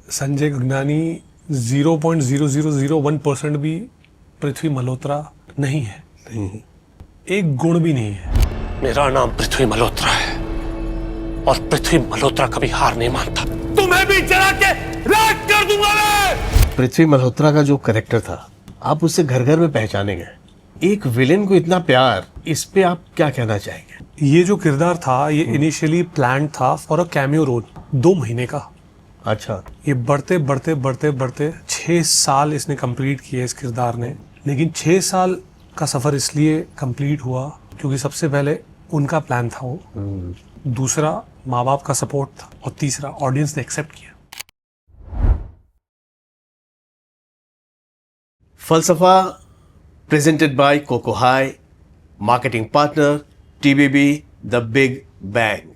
संजय गगनानी 0.0001% भी पृथ्वी मल्होत्रा नहीं है। एक गुण भी नहीं है। मेरा नाम पृथ्वी मल्होत्रा है और पृथ्वी मल्होत्रा कभी हार नहीं मानता। तुम्हें भी जला के राख कर दूंगा मैं। पृथ्वी मल्होत्रा का जो कैरेक्टर था, आप उससे घर घर में पहचाने गए। एक विलेन को इतना प्यार, इस पे आप क्या कहना चाहेंगे? ये जो किरदार था ये इनिशियली प्लान था फॉर अ कैमियो रोल, 2 महीने का। अच्छा। ये बढ़ते बढ़ते बढ़ते बढ़ते 6 साल इसने कंप्लीट किए इस किरदार ने। लेकिन 6 साल का सफर इसलिए कंप्लीट हुआ क्योंकि सबसे पहले उनका प्लान था वो, दूसरा माँ बाप का सपोर्ट था और तीसरा ऑडियंस ने एक्सेप्ट किया। फलसफा presented by Coco high, marketing partner TBB the big bang.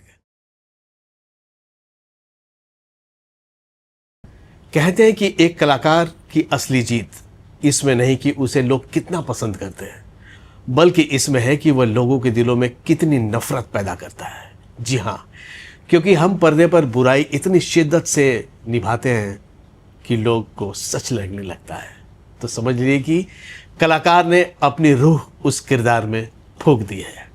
कहते हैं कि एक कलाकार की असली जीत इसमें नहीं कि उसे लोग कितना पसंद करते हैं, बल्कि इसमें है कि वह लोगों के दिलों में कितनी नफरत पैदा करता है। जी हाँ, क्योंकि हम पर्दे पर बुराई इतनी शिद्दत से निभाते हैं कि लोग को सच लगने लगता है। तो समझ लीजिए कि कलाकार ने अपनी रूह उस किरदार में फूंक दी है।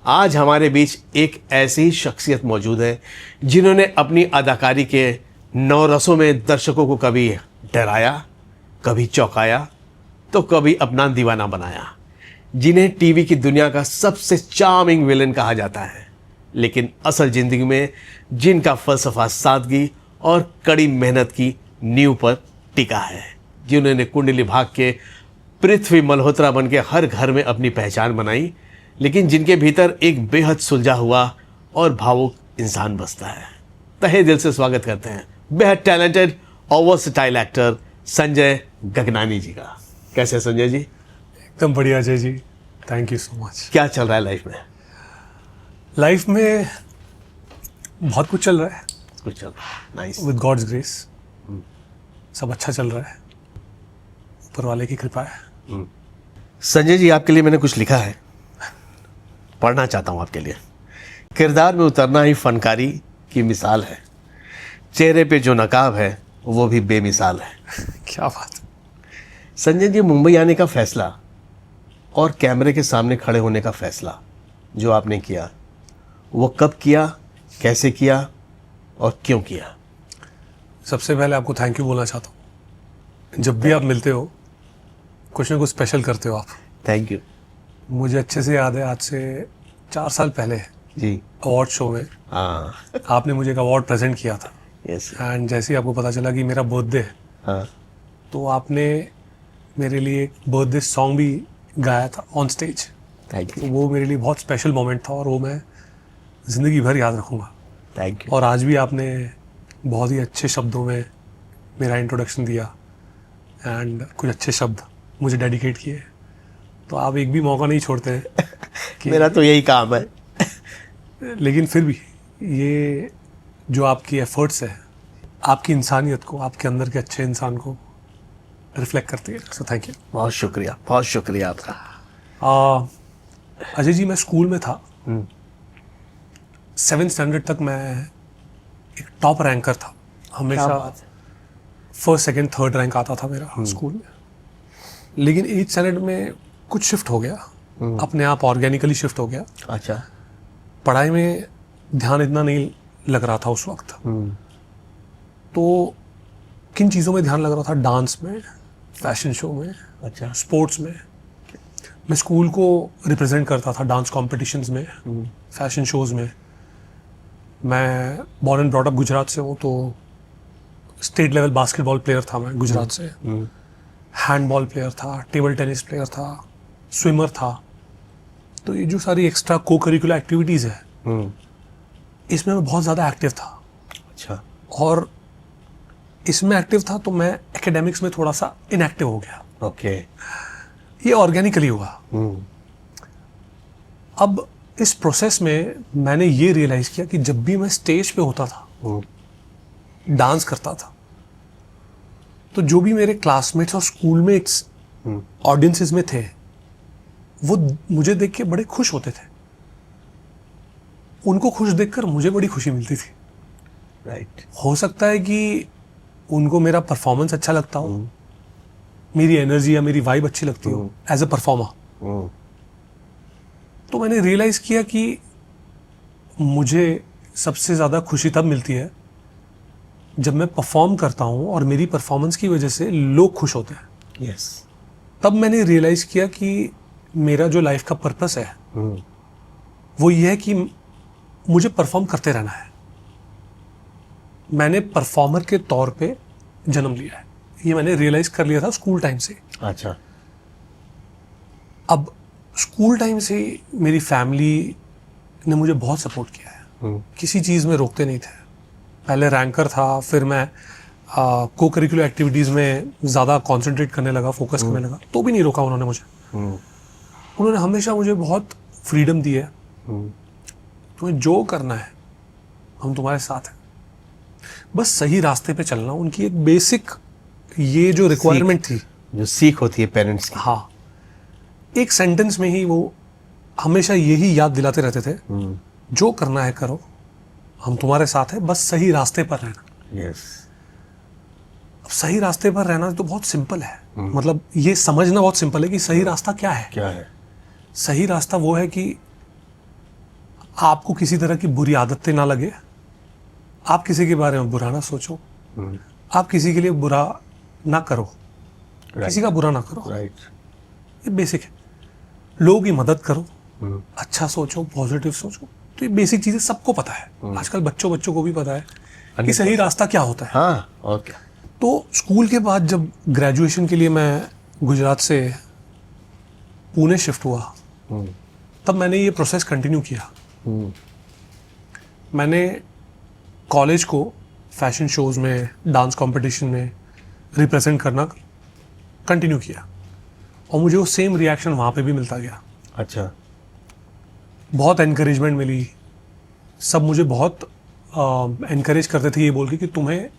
आज हमारे बीच एक ऐसी शख्सियत मौजूद है जिन्होंने अपनी अदाकारी के 9 रसों में दर्शकों को कभी डराया, कभी चौंकाया, तो कभी अपना दीवाना बनाया, जिन्हें टीवी की दुनिया का सबसे चार्मिंग विलेन कहा जाता है। लेकिन असल जिंदगी में जिनका फलसफा सादगी और कड़ी मेहनत की नींव पर टिका है, जिन्होंने कुंडली भाग के पृथ्वी मल्होत्रा बन के हर घर में अपनी पहचान बनाई, लेकिन जिनके भीतर एक बेहद सुलझा हुआ और भावुक इंसान बसता है। तहे दिल से स्वागत करते हैं बेहद टैलेंटेड और वर्सटाइल एक्टर संजय गगनानी जी का। कैसे हैं संजय जी? एकदम बढ़िया Ajay ji, thank you so much. क्या चल रहा है लाइफ में? लाइफ में बहुत कुछ चल रहा है, कुछ चल रहा है। नाइस। विद गॉड्स ग्रेस सब अच्छा चल रहा है, ऊपर वाले की कृपा है। संजय जी, आपके लिए मैंने कुछ लिखा है, पढ़ना चाहता हूं आपके लिए। किरदार में उतरना ही फनकारी की मिसाल है, चेहरे पे जो नकाब है वो भी बेमिसाल है। क्या बात। संजय जी, मुंबई आने का फैसला और कैमरे के सामने खड़े होने का फैसला जो आपने किया, वो कब किया, कैसे किया और क्यों किया? सबसे पहले आपको थैंक यू बोलना चाहता हूँ। जब भी आप मिलते हो कुछ ना कुछ स्पेशल करते हो आप। Thank you. मुझे अच्छे से याद है, आज से 4 साल पहले जी, अवार्ड शो में हाँ। आपने मुझे एक अवार्ड प्रेजेंट किया था। यस। एंड जैसे ही आपको पता चला कि मेरा बर्थडे है, हाँ। तो आपने मेरे लिए एक बर्थडे सॉन्ग भी गाया था ऑन स्टेज। थैंक तो यू। वो मेरे लिए बहुत स्पेशल मोमेंट था और वो मैं ज़िंदगी भर याद रखूँगा। Thank you. और आज भी आपने बहुत ही अच्छे शब्दों में मेरा इंट्रोडक्शन दिया एंड कुछ अच्छे शब्द मुझे डेडिकेट किए। तो आप एक भी मौका नहीं छोड़ते हैं कि मेरा तो यही काम है। लेकिन फिर भी ये जो आपकी एफर्ट्स है, आपकी इंसानियत को, आपके अंदर के अच्छे इंसान को रिफ्लेक्ट करती है। So thank you. बहुत शुक्रिया, बहुत शुक्रिया आपका। अजय जी, मैं स्कूल में था, 7th स्टैंडर्ड तक मैं एक टॉप रैंकर था। हमेशा फर्स्ट, सेकंड, थर्ड रैंक आता था मेरा स्कूल में। लेकिन 8th स्टैंडर्ड में कुछ शिफ्ट हो गया, अपने आप ऑर्गेनिकली शिफ्ट हो गया। अच्छा। पढ़ाई में ध्यान इतना नहीं लग रहा था उस वक्त। तो किन चीज़ों में ध्यान लग रहा था? डांस में, फैशन शो में, अच्छा। स्पोर्ट्स में। मैं स्कूल को रिप्रेजेंट करता था डांस कॉम्पिटिशन्स में, फैशन शोज़ में। मैं born and brought up Gujarat से हूँ, तो स्टेट लेवल बास्केटबॉल प्लेयर था मैं गुजरात से। हैंडबॉल प्लेयर था, टेबल टेनिस प्लेयर था, स्विमर था। तो ये जो सारी एक्स्ट्रा को करिकुलर एक्टिविटीज़ है, इसमें मैं बहुत ज़्यादा एक्टिव था। अच्छा। और इसमें एक्टिव था तो मैं एकेडमिक्स में थोड़ा सा इनएक्टिव हो गया। ओके। ये ऑर्गेनिकली हुआ। अब इस प्रोसेस में मैंने ये रियलाइज़ किया कि जब भी मैं स्टेज पे होता था, डांस करता था, तो जो भी मेरे क्लासमेट्स और स्कूलमेट्स ऑडियंसेस में थे, वो मुझे देख के बड़े खुश होते थे। उनको खुश देखकर मुझे बड़ी खुशी मिलती थी। राइट। हो सकता है कि उनको मेरा परफॉर्मेंस अच्छा लगता हो, मेरी एनर्जी या मेरी वाइब अच्छी लगती हो एज अ परफॉर्मर, तो मैंने रियलाइज किया कि मुझे सबसे ज़्यादा खुशी तब मिलती है जब मैं परफॉर्म करता हूँ और मेरी परफॉर्मेंस की वजह से लोग खुश होते हैं। यस। तब मैंने रियलाइज किया कि मेरा जो लाइफ का पर्पस है वो ये है कि मुझे परफॉर्म करते रहना है। मैंने परफॉर्मर के तौर पे जन्म लिया है, ये मैंने रियलाइज कर लिया था स्कूल टाइम से। अच्छा। अब स्कूल टाइम से मेरी फैमिली ने मुझे बहुत सपोर्ट किया है, किसी चीज़ में रोकते नहीं थे। पहले रैंकर था, फिर मैं को करिकुलर एक्टिविटीज़ में ज़्यादा कंसंट्रेट करने लगा, फोकस करने लगा, तो भी नहीं रोका उन्होंने मुझे। उन्होंने हमेशा मुझे बहुत फ्रीडम दी है, तुम्हें जो करना है हम तुम्हारे साथ हैं, बस सही रास्ते पे चलना। उनकी एक बेसिक ये जो रिक्वायरमेंट थी, जो सीख होती है पेरेंट्स की। हाँ, एक सेंटेंस में ही वो हमेशा यही याद दिलाते रहते थे, जो करना है करो, हम तुम्हारे साथ हैं, बस सही रास्ते पर रहना। यस। अब सही रास्ते पर रहना तो बहुत सिंपल है, मतलब ये समझना बहुत सिंपल है कि सही रास्ता क्या है। क्या है? सही रास्ता वो है कि आपको किसी तरह की बुरी आदतें ना लगे, आप किसी के बारे में बुरा ना सोचो, आप किसी के लिए बुरा ना करो, किसी का बुरा ना करो। राइट। ये बेसिक है। लोगों की मदद करो, अच्छा सोचो, पॉजिटिव सोचो। तो ये बेसिक चीजें सबको पता है, आजकल बच्चों को भी पता है कि सही रास्ता क्या होता है। हाँ, और क्या। तो स्कूल के बाद जब ग्रेजुएशन के लिए मैं गुजरात से पुणे शिफ्ट हुआ, तब मैंने ये प्रोसेस कंटिन्यू किया। मैंने कॉलेज को फैशन शोज में, डांस कंपटीशन में रिप्रेजेंट करना कंटिन्यू किया और मुझे वो सेम रिएक्शन वहाँ पे भी मिलता गया। अच्छा। बहुत एनकरेजमेंट मिली, सब मुझे बहुत एनकरेज करते थे ये बोल के कि तुम्हें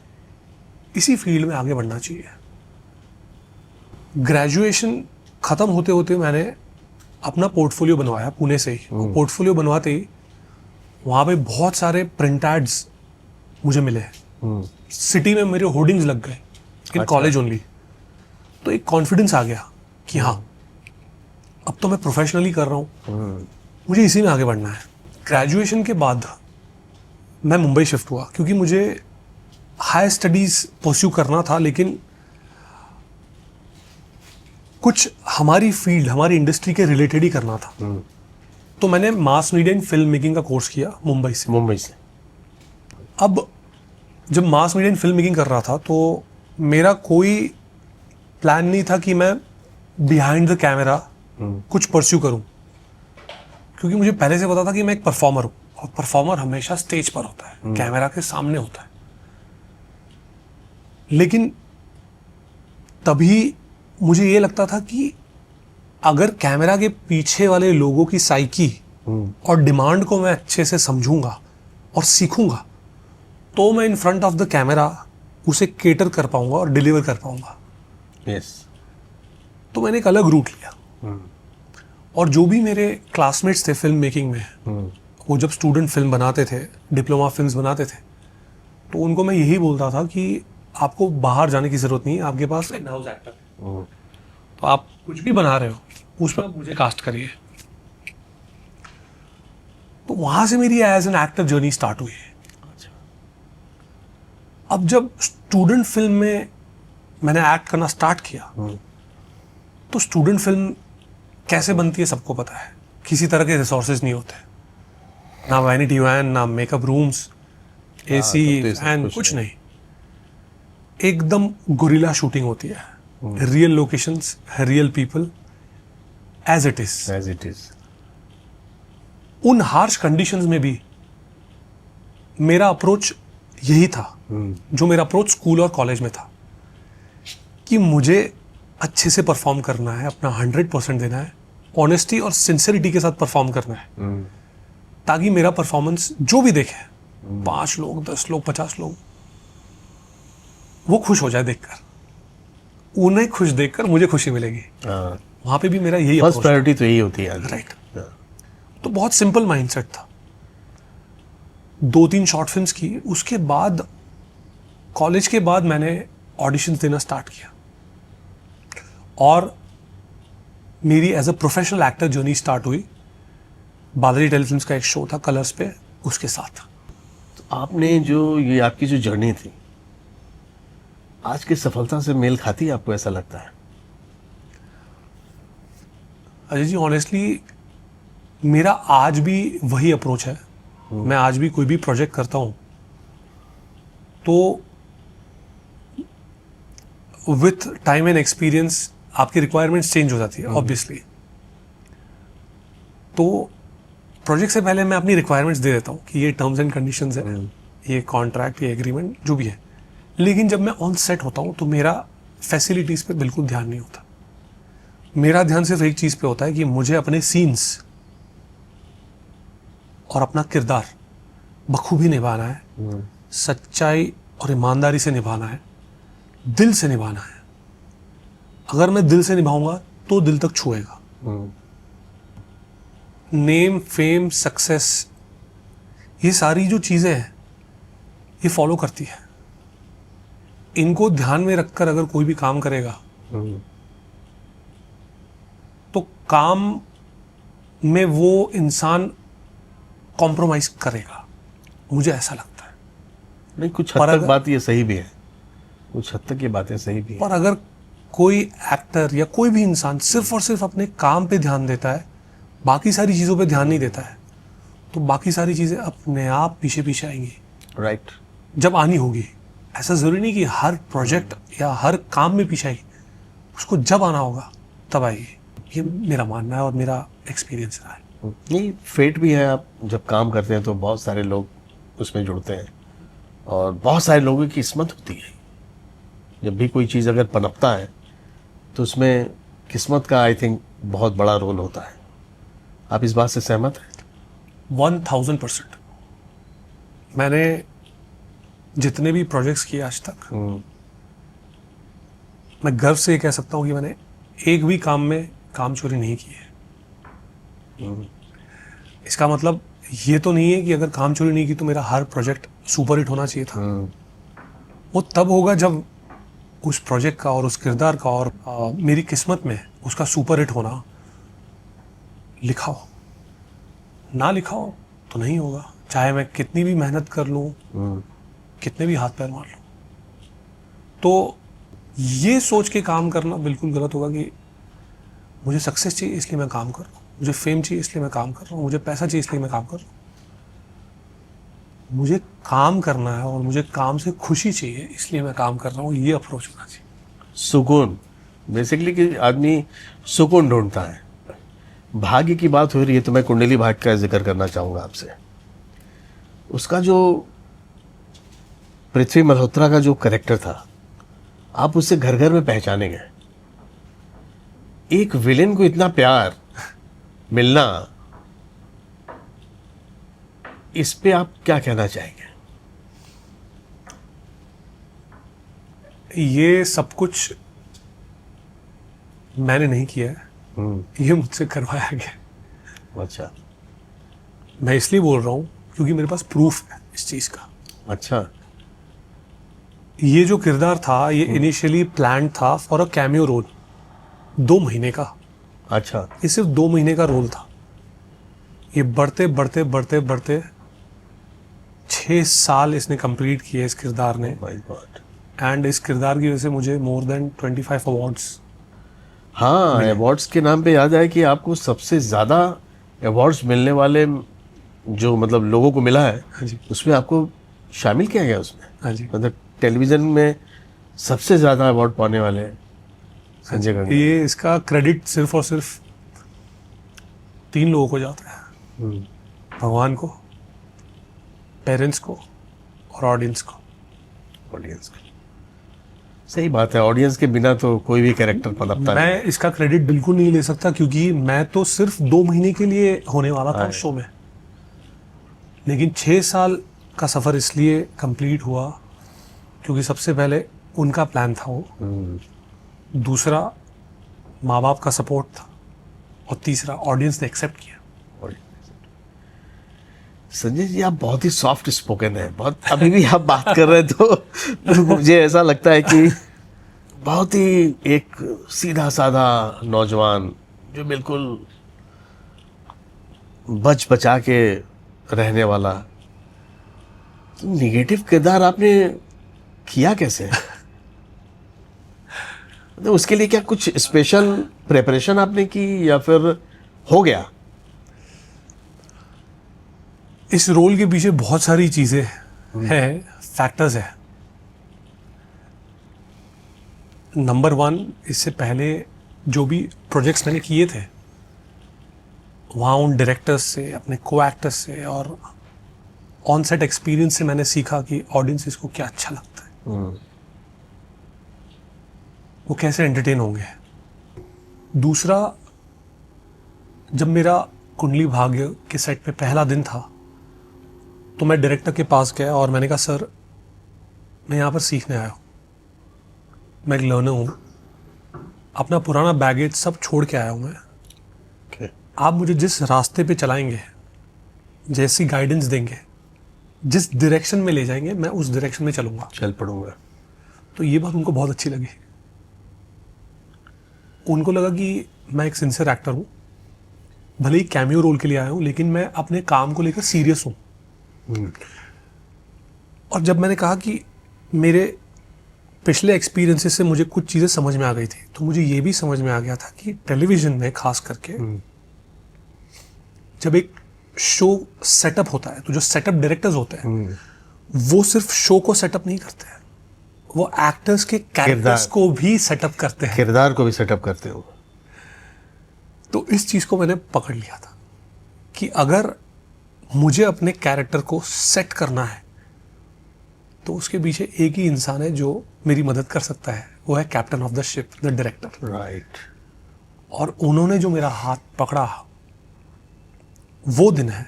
इसी फील्ड में आगे बढ़ना चाहिए। ग्रेजुएशन ख़त्म होते होते मैंने अपना पोर्टफोलियो बनवाया पुणे से ही। पोर्टफोलियो बनवाते ही वहाँ पे बहुत सारे प्रिंट एड्स मुझे मिले, सिटी में मेरे होर्डिंग्स लग गए इन कॉलेज ओनली। तो एक कॉन्फिडेंस आ गया कि हाँ, अब तो मैं प्रोफेशनली कर रहा हूँ, मुझे इसी में आगे बढ़ना है। ग्रेजुएशन के बाद मैं मुंबई शिफ्ट हुआ क्योंकि मुझे हाई स्टडीज़ परस्यू करना था, लेकिन कुछ हमारी फील्ड, हमारी इंडस्ट्री के रिलेटेड ही करना था। तो मैंने मास मीडिया इन फिल्म मेकिंग का कोर्स किया मुंबई से। अब जब मास मीडिया इन फिल्म मेकिंग कर रहा था तो मेरा कोई प्लान नहीं था कि मैं बिहाइंड द कैमरा कुछ परस्यू करूं, क्योंकि मुझे पहले से पता था कि मैं एक परफॉर्मर हूं और परफॉर्मर हमेशा स्टेज पर होता है, कैमरा के सामने होता है। लेकिन तभी मुझे ये लगता था कि अगर कैमरा के पीछे वाले लोगों की साइकी और डिमांड को मैं अच्छे से समझूंगा और सीखूंगा तो मैं in front of the camera उसे केटर कर पाऊंगा और डिलीवर कर पाऊंगा। यस। तो मैंने एक अलग रूट लिया और जो भी मेरे क्लासमेट्स थे फिल्म मेकिंग में, वो जब स्टूडेंट फिल्म बनाते थे, डिप्लोमा फिल्म्स बनाते थे, तो उनको मैं यही बोलता था कि आपको बाहर जाने की जरूरत नहीं है, आपके पास इन हाउस एक्टर है, तो आप कुछ भी बना रहे हो उसमें आप मुझे कास्ट करिए। तो वहां से मेरी as an actor journey start हुई है। अब जब स्टूडेंट फिल्म में मैंने एक्ट करना स्टार्ट किया तो स्टूडेंट फिल्म कैसे बनती है सबको पता है, किसी तरह के रिसोर्सेज नहीं होते, ना वैनिटी वैन, ना मेकअप रूम्स, एसी फैन, कुछ नहीं। एकदम गुरिल्ला शूटिंग होती है, real locations, real people, as it is. उन हार्श कंडीशंस में भी मेरा अप्रोच यही था, जो मेरा अप्रोच स्कूल और कॉलेज में था, कि मुझे अच्छे से परफॉर्म करना है, अपना 100% देना है, ऑनेस्टी और सिंसियरिटी के साथ परफॉर्म करना है, ताकि मेरा परफॉर्मेंस जो भी देखे, 5 लोग, 10 लोग, 50 लोग, वो खुश हो जाए देखकर, उन्हें खुश देखकर मुझे खुशी मिलेगी। वहां पे भी मेरा यही फर्स्ट प्रायोरिटी तो यही होती है। राइट। तो बहुत सिंपल माइंडसेट था। 2-3 शॉर्ट फिल्म्स की, उसके बाद कॉलेज के बाद मैंने ऑडिशंस देना स्टार्ट किया और मेरी as a professional actor journey start हुई बालाजी टेलीफिल्म्स का एक शो था कलर्स पे, उसके साथ। तो आपने जो ये आपकी जो जर्नी थी आज की सफलता से मेल खाती है, आपको ऐसा लगता है? अजय जी, ऑनेस्टली मेरा आज भी वही अप्रोच है। मैं आज भी कोई भी प्रोजेक्ट करता हूँ तो विथ टाइम एंड एक्सपीरियंस आपकी रिक्वायरमेंट्स चेंज हो जाती है ऑब्वियसली। तो प्रोजेक्ट से पहले मैं अपनी रिक्वायरमेंट्स दे देता हूँ कि ये टर्म्स एंड कंडीशंस है, ये कॉन्ट्रैक्ट, ये एग्रीमेंट जो भी है। लेकिन जब मैं ऑन सेट होता हूँ तो मेरा फैसिलिटीज़ पे बिल्कुल ध्यान नहीं होता। मेरा ध्यान सिर्फ एक चीज़ पे होता है कि मुझे अपने सीन्स और अपना किरदार बखूबी निभाना है, सच्चाई और ईमानदारी से निभाना है, दिल से निभाना है। अगर मैं दिल से निभाऊंगा तो दिल तक छुएगा। नेम, फेम, सक्सेस, ये सारी जो चीज़ें हैं ये फॉलो करती है। इनको ध्यान में रखकर अगर कोई भी काम करेगा तो काम में वो इंसान कॉम्प्रोमाइज करेगा, मुझे ऐसा लगता है। नहीं, कुछ हद तक बात ये सही भी है, कुछ हद तक ये बातें सही भी है। पर अगर कोई एक्टर या कोई भी इंसान सिर्फ और सिर्फ अपने काम पे ध्यान देता है, बाकी सारी चीज़ों पे ध्यान नहीं देता है, तो बाकी सारी चीज़ें अपने आप पीछे पीछे आएंगी। राइट। जब आनी होगी, ऐसा ज़रूरी नहीं कि हर प्रोजेक्ट या हर काम में पीछे आएगी, उसको जब आना होगा तब आएगी। ये मेरा मानना है और मेरा एक्सपीरियंस रहा है। नहीं, फेट भी है। आप जब काम करते हैं तो बहुत सारे लोग उसमें जुड़ते हैं और बहुत सारे लोगों की किस्मत होती है। जब भी कोई चीज़ अगर पनपता है तो उसमें किस्मत का आई थिंक बहुत बड़ा रोल होता है। आप इस बात से सहमत हैं? 1000%। मैंने जितने भी प्रोजेक्ट्स किए आज तक, मैं गर्व से ये कह सकता हूँ कि मैंने एक भी काम में काम चोरी नहीं की है। इसका मतलब ये तो नहीं है कि अगर काम चोरी नहीं की तो मेरा हर प्रोजेक्ट सुपर हिट होना चाहिए था। वो तब होगा जब उस प्रोजेक्ट का और उस किरदार का और मेरी किस्मत में उसका सुपर हिट होना लिखा हो। ना लिखा हो तो नहीं होगा, चाहे मैं कितनी भी मेहनत कर लूँ, कितने भी हाथ पैर मार लूँ। तो ये सोच के काम करना बिल्कुल गलत होगा कि मुझे सक्सेस चाहिए इसलिए मैं काम कर रहा हूँ, मुझे फेम चाहिए इसलिए मैं काम कर रहा हूँ, मुझे पैसा चाहिए इसलिए मैं काम कर रहा हूँ। मुझे काम करना है और मुझे काम से खुशी चाहिए इसलिए मैं काम कर रहा हूँ, ये अप्रोच होना चाहिए। सुकून, बेसिकली कि आदमी सुकून ढूंढता है। भाग्य की बात हो रही है तो मैं कुंडली भाग्य का जिक्र करना चाहूँगा आपसे। उसका जो पृथ्वी मल्होत्रा का जो कैरेक्टर था, आप उससे घर घर में पहचाने गए। एक विलेन को इतना प्यार मिलना, इस पे आप क्या कहना चाहेंगे? ये सब कुछ मैंने नहीं किया है, ये मुझसे करवाया गया। अच्छा। मैं इसलिए बोल रहा हूँ क्योंकि मेरे पास प्रूफ है इस चीज़ का। अच्छा। ये जो किरदार था ये इनिशियली प्लान था फॉर अ कैमियो रोल, 2 महीने का। अच्छा। ये सिर्फ 2 महीने का रोल था। ये बढ़ते बढ़ते बढ़ते बढ़ते 6 साल इसने कंप्लीट किए इस किरदार ने। My God. एंड इस किरदार की वजह से मुझे मोर देन 25 अवार्ड्स। हाँ, अवार्ड्स के नाम पे याद आया कि आपको सबसे ज़्यादा अवार्ड्स मिलने वाले जो मतलब लोगों को मिला है, हाँ जी, उसमें आपको शामिल किया गया उसमें। हाँ जी। मतलब टेलीविज़न में सबसे ज़्यादा अवार्ड पाने वाले संजय गंगा। ये इसका क्रेडिट सिर्फ और सिर्फ 3 लोगों को जाता है, भगवान को, पेरेंट्स को और ऑडियंस को। ऑडियंस को। सही बात है, ऑडियंस के बिना तो कोई भी कैरेक्टर पनपता नहीं। मैं इसका क्रेडिट बिल्कुल नहीं ले सकता क्योंकि मैं तो सिर्फ 2 महीने के लिए होने वाला था शो में, लेकिन 6 साल का सफ़र इसलिए कंप्लीट हुआ क्योंकि सबसे पहले उनका प्लान था वो, दूसरा माँ बाप का सपोर्ट था और तीसरा ऑडियंस ने एक्सेप्ट किया। संजय जी आप बहुत ही सॉफ्ट स्पोकन है, बहुत अभी भी आप बात कर रहे हैं तो मुझे ऐसा लगता है कि बहुत ही एक सीधा साधा नौजवान जो बिल्कुल बच बचा के रहने वाला। तो निगेटिव किरदार आपने किया कैसे? तो उसके लिए क्या कुछ स्पेशल प्रिपरेशन आपने की या फिर हो गया? इस रोल के पीछे बहुत सारी चीज़ें हैं, फैक्टर्स है। नंबर 1, इससे पहले जो भी प्रोजेक्ट्स मैंने किए थे वहाँ उन डायरेक्टर्स से, अपने को एक्टर्स से और ऑन सेट एक्सपीरियंस से मैंने सीखा कि ऑडियंस को क्या अच्छा लगता है, वो कैसे एंटरटेन होंगे। दूसरा, जब मेरा कुंडली भाग्य के सेट पे पहला दिन था तो मैं डायरेक्टर के पास गया और मैंने कहा सर मैं यहाँ पर सीखने आया हूँ, मैं एक लर्नर हूँ, अपना पुराना बैगेज सब छोड़ के आया हूँ मैं। आप मुझे जिस रास्ते पे चलाएंगे, जैसी गाइडेंस देंगे, जिस डायरेक्शन में ले जाएंगे, मैं उस डायरेक्शन में चलूँगा, चल पड़ूंगा। तो ये बात उनको बहुत अच्छी लगी। उनको लगा कि मैं एक सिंसियर एक्टर हूँ, भले ही कैमियो रोल के लिए आया हूँ लेकिन मैं अपने काम को लेकर सीरियस हूँ। और जब मैंने कहा कि मेरे पिछले एक्सपीरियंसेस से मुझे कुछ चीज़ें समझ में आ गई थी, तो मुझे ये भी समझ में आ गया था कि टेलीविज़न में खास करके जब एक शो सेटअप होता है तो जो सेटअप डायरेक्टर्स होते हैं वो सिर्फ शो को सेटअप नहीं करते हैं, वो एक्टर्स के कैरेक्टर्स को भी सेटअप करते हैं, किरदार को भी सेटअप करते हो। तो इस चीज़ को मैंने पकड़ लिया था कि अगर मुझे अपने कैरेक्टर को सेट करना है तो उसके पीछे एक ही इंसान है जो मेरी मदद कर सकता है, वो है captain of the ship, the director. Right. और उन्होंने जो मेरा हाथ पकड़ा वो दिन है,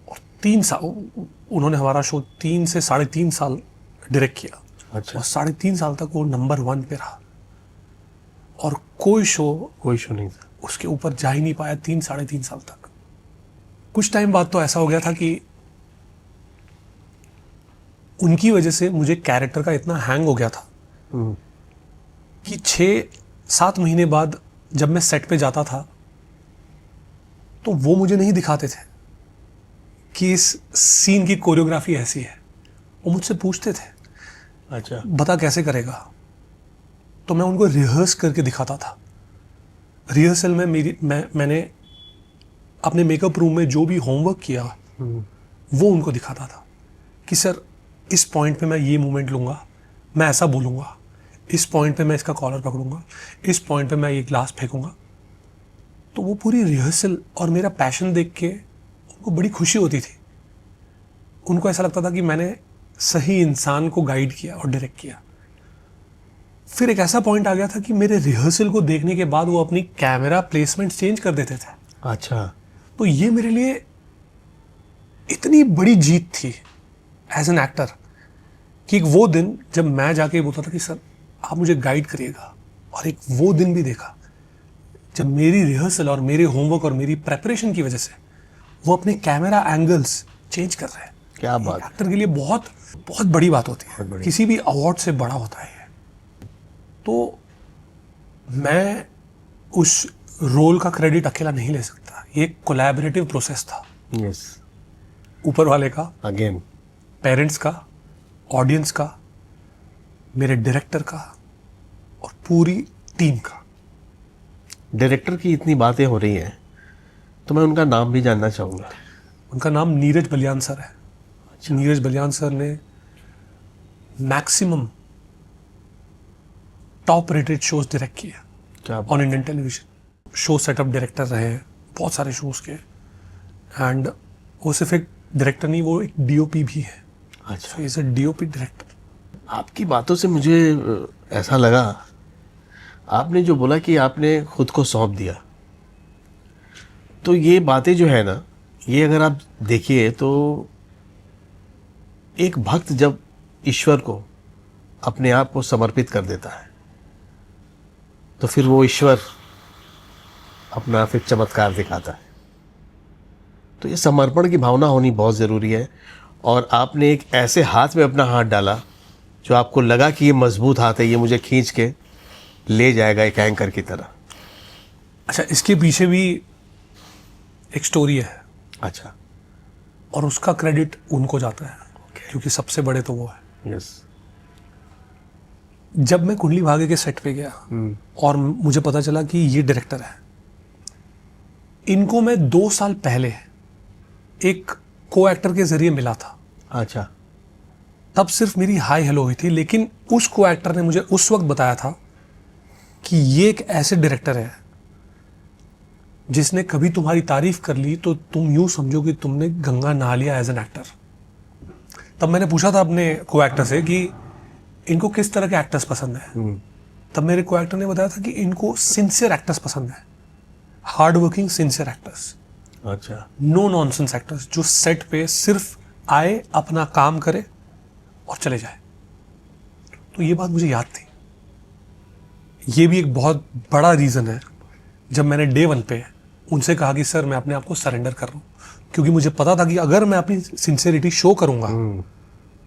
और 3 साल उन्होंने हमारा शो 3 से 3.5 साल डायरेक्ट किया। अच्छा। और 3.5 साल तक वो नंबर 1 पे रहा और कोई शो नहीं था उसके ऊपर जा ही नहीं पाया 3-3.5 साल तक। कुछ टाइम बाद तो ऐसा हो गया था कि उनकी वजह से मुझे कैरेक्टर का इतना हैंग हो गया था कि 6-7 महीने बाद जब मैं सेट पे जाता था तो वो मुझे नहीं दिखाते थे कि इस सीन की कोरियोग्राफी ऐसी है। वो मुझसे पूछते थे, अच्छा बता कैसे करेगा, तो मैं उनको रिहर्स करके दिखाता था। रिहर्सल में मैंने अपने मेकअप रूम में जो भी होमवर्क किया वो उनको दिखाता था कि सर इस पॉइंट पे मैं ये मूवमेंट लूँगा, मैं ऐसा बोलूँगा, इस पॉइंट पे मैं इसका कॉलर पकड़ूंगा, इस पॉइंट पे मैं ये ग्लास फेंकूंगा। तो वो पूरी रिहर्सल और मेरा पैशन देख के उनको बड़ी खुशी होती थी। उनको ऐसा लगता था कि मैंने सही इंसान को गाइड किया और डायरेक्ट किया। फिर एक ऐसा पॉइंट आ गया था कि मेरे रिहर्सल को देखने के बाद वो अपनी कैमरा प्लेसमेंट चेंज कर देते थे। अच्छा। तो ये मेरे लिए इतनी बड़ी जीत थी एज एन एक्टर कि एक वो दिन जब मैं जाके बोलता था कि सर आप मुझे गाइड करिएगा, और एक वो दिन भी देखा जब मेरी रिहर्सल और मेरे होमवर्क और मेरी प्रेपरेशन की वजह से वो अपने कैमरा एंगल्स चेंज कर रहे हैं। क्या बात। एक्टर के लिए बहुत बहुत बड़ी बात होती है, किसी भी अवार्ड से बड़ा होता है। तो मैं उस रोल का क्रेडिट अकेला नहीं ले सकता, ये एक कोलैबोरेटिव प्रोसेस था। यस। ऊपर वाले का, अगेन पेरेंट्स का, ऑडियंस का, मेरे डायरेक्टर का और पूरी टीम का। डायरेक्टर की इतनी बातें हो रही हैं तो मैं उनका नाम भी जानना चाहूँगा। उनका नाम नीरज बलियान सर है। नीरज बलियान सर ने maximum top rated shows direct किए क्या on Indian television. Show setup director रहे हैं बहुत सारे शोज के, एंड वो सिर्फ एक डायरेक्टर नहीं, वो एक डीओपी भी है। अच्छा। Is a DOP director. आपकी बातों से मुझे ऐसा लगा, आपने जो बोला कि आपने खुद को सौंप दिया, तो ये बातें जो है ना, ये अगर आप देखिए तो एक भक्त जब ईश्वर को अपने आप को समर्पित कर देता है तो फिर वो ईश्वर अपना फिर चमत्कार दिखाता है। तो ये समर्पण की भावना होनी बहुत ज़रूरी है। और आपने एक ऐसे हाथ में अपना हाथ डाला जो आपको लगा कि ये मजबूत हाथ है, ये मुझे खींच के ले जाएगा एक एंकर की तरह। अच्छा, इसके पीछे भी एक स्टोरी है अच्छा। और उसका क्रेडिट उनको जाता है क्योंकि सबसे बड़े तो वो है। यस। जब मैं कुंडली भाग्य के सेट पे गया और मुझे पता चला कि ये डायरेक्टर है, इनको मैं 2 साल पहले एक को एक्टर के जरिए मिला था। अच्छा। तब सिर्फ मेरी हाय हेलो हुई थी, लेकिन उस को एक्टर ने मुझे उस वक्त बताया था कि ये एक ऐसे डायरेक्टर है जिसने कभी तुम्हारी तारीफ कर ली तो तुम यूं समझो कि तुमने गंगा नहा लिया एज एन एक्टर। तब मैंने पूछा था अपने को एक्टर से कि इनको किस तरह के एक्टर्स पसंद है। तब मेरे को एक्टर ने बताया था कि इनको सिंसियर एक्टर्स पसंद है, हार्ड वर्किंग सिंसियर एक्टर्स, अच्छा। नो नॉनसेंस एक्टर्स, जो सेट पे सिर्फ आए, अपना काम करे और चले जाए। तो ये बात मुझे याद थी। ये भी एक बहुत बड़ा रीज़न है जब मैंने डे 1 पे उनसे कहा कि सर मैं अपने आप को सरेंडर कर रहा हूँ, क्योंकि मुझे पता था कि अगर मैं अपनी सिंसियरिटी शो करूँगा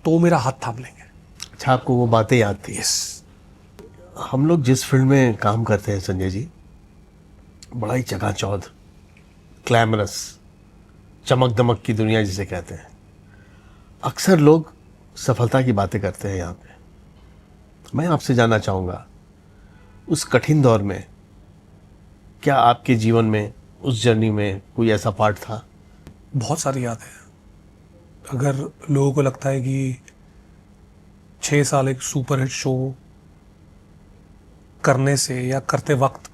तो वो मेरा हाथ थाम लेंगे। अच्छा, आपको वो बातें याद थी। यस। हम लोग जिस फील्ड में काम करते हैं संजय जी, बड़ा ही चकाचौंध, ग्लैमरस, चमक दमक की दुनिया जिसे कहते हैं। अक्सर लोग सफलता की बातें करते हैं यहाँ पे। मैं आपसे जानना चाहूँगा, उस कठिन दौर में क्या आपके जीवन में, उस जर्नी में कोई ऐसा पार्ट था? बहुत सारी याद है। अगर लोगों को लगता है कि 6 साल एक सुपरहिट शो करने से या करते वक्त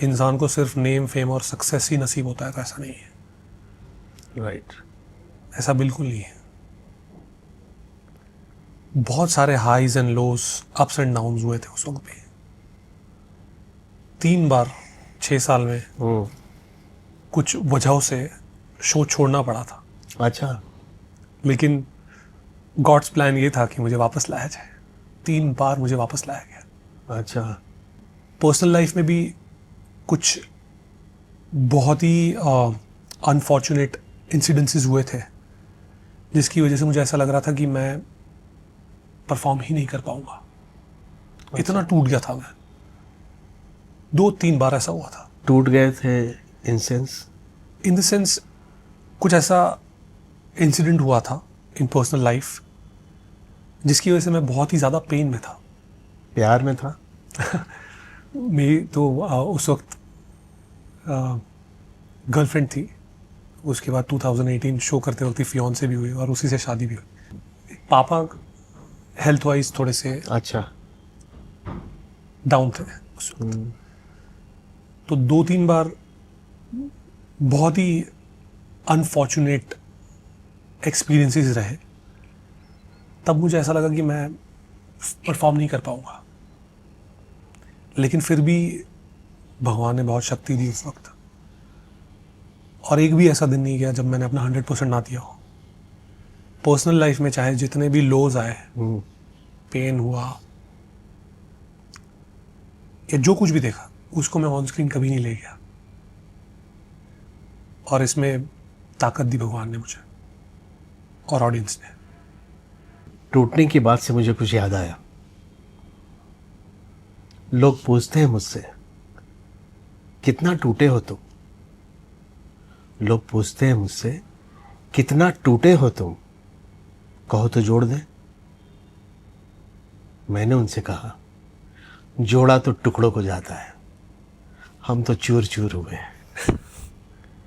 इंसान को सिर्फ नेम, फेम और सक्सेस ही नसीब होता है, तो ऐसा नहीं है। राइट। ऐसा बिल्कुल नहीं है। बहुत सारे highs and lows, ups and downs हुए थे उस वक्त पे। 3 बार 6 साल में कुछ वजहों से शो छोड़ना पड़ा था, अच्छा। लेकिन गॉड्स प्लान ये था कि मुझे वापस लाया जाए। 3 बार मुझे वापस लाया गया। अच्छा। पर्सनल लाइफ में भी कुछ बहुत ही अनफॉर्चुनेट इंसिडेंसेस हुए थे जिसकी वजह से मुझे ऐसा लग रहा था कि मैं परफॉर्म ही नहीं कर पाऊंगा। इतना टूट गया था मैं। 2-3 बार ऐसा हुआ था। टूट गए थे इन द सेंस कुछ ऐसा इंसिडेंट हुआ था इन पर्सनल लाइफ जिसकी वजह से मैं बहुत ही ज़्यादा पेन में था। प्यार में था? मेरी तो उस वक्त गर्लफ्रेंड थी। उसके बाद 2018 शो करते वक्त फियांसे भी हुई और उसी से शादी भी हुई। पापा हेल्थ वाइज थोड़े से अच्छा डाउन थे उस वक्त। तो 2-3 बार बहुत ही अनफॉर्चुनेट एक्सपीरियंसेस रहे। तब मुझे ऐसा लगा कि मैं परफॉर्म नहीं कर पाऊंगा, लेकिन फिर भी भगवान ने बहुत शक्ति दी उस वक्त। और एक भी ऐसा दिन नहीं गया जब मैंने अपना 100% ना दिया हो। पर्सनल लाइफ में चाहे जितने भी लोज आए, पेन हुआ या जो कुछ भी देखा, उसको मैं ऑन स्क्रीन कभी नहीं ले गया। और इसमें ताकत दी भगवान ने मुझे और ऑडियंस ने। टूटने की बात से मुझे कुछ याद आया। लोग पूछते हैं मुझसे, कितना टूटे हो तुम? लोग पूछते हैं मुझसे, कितना टूटे हो तुम? कहो तो जोड़ दें। मैंने उनसे कहा, जोड़ा तो टुकड़ों को जाता है, हम तो चूर चूर हुए हैं।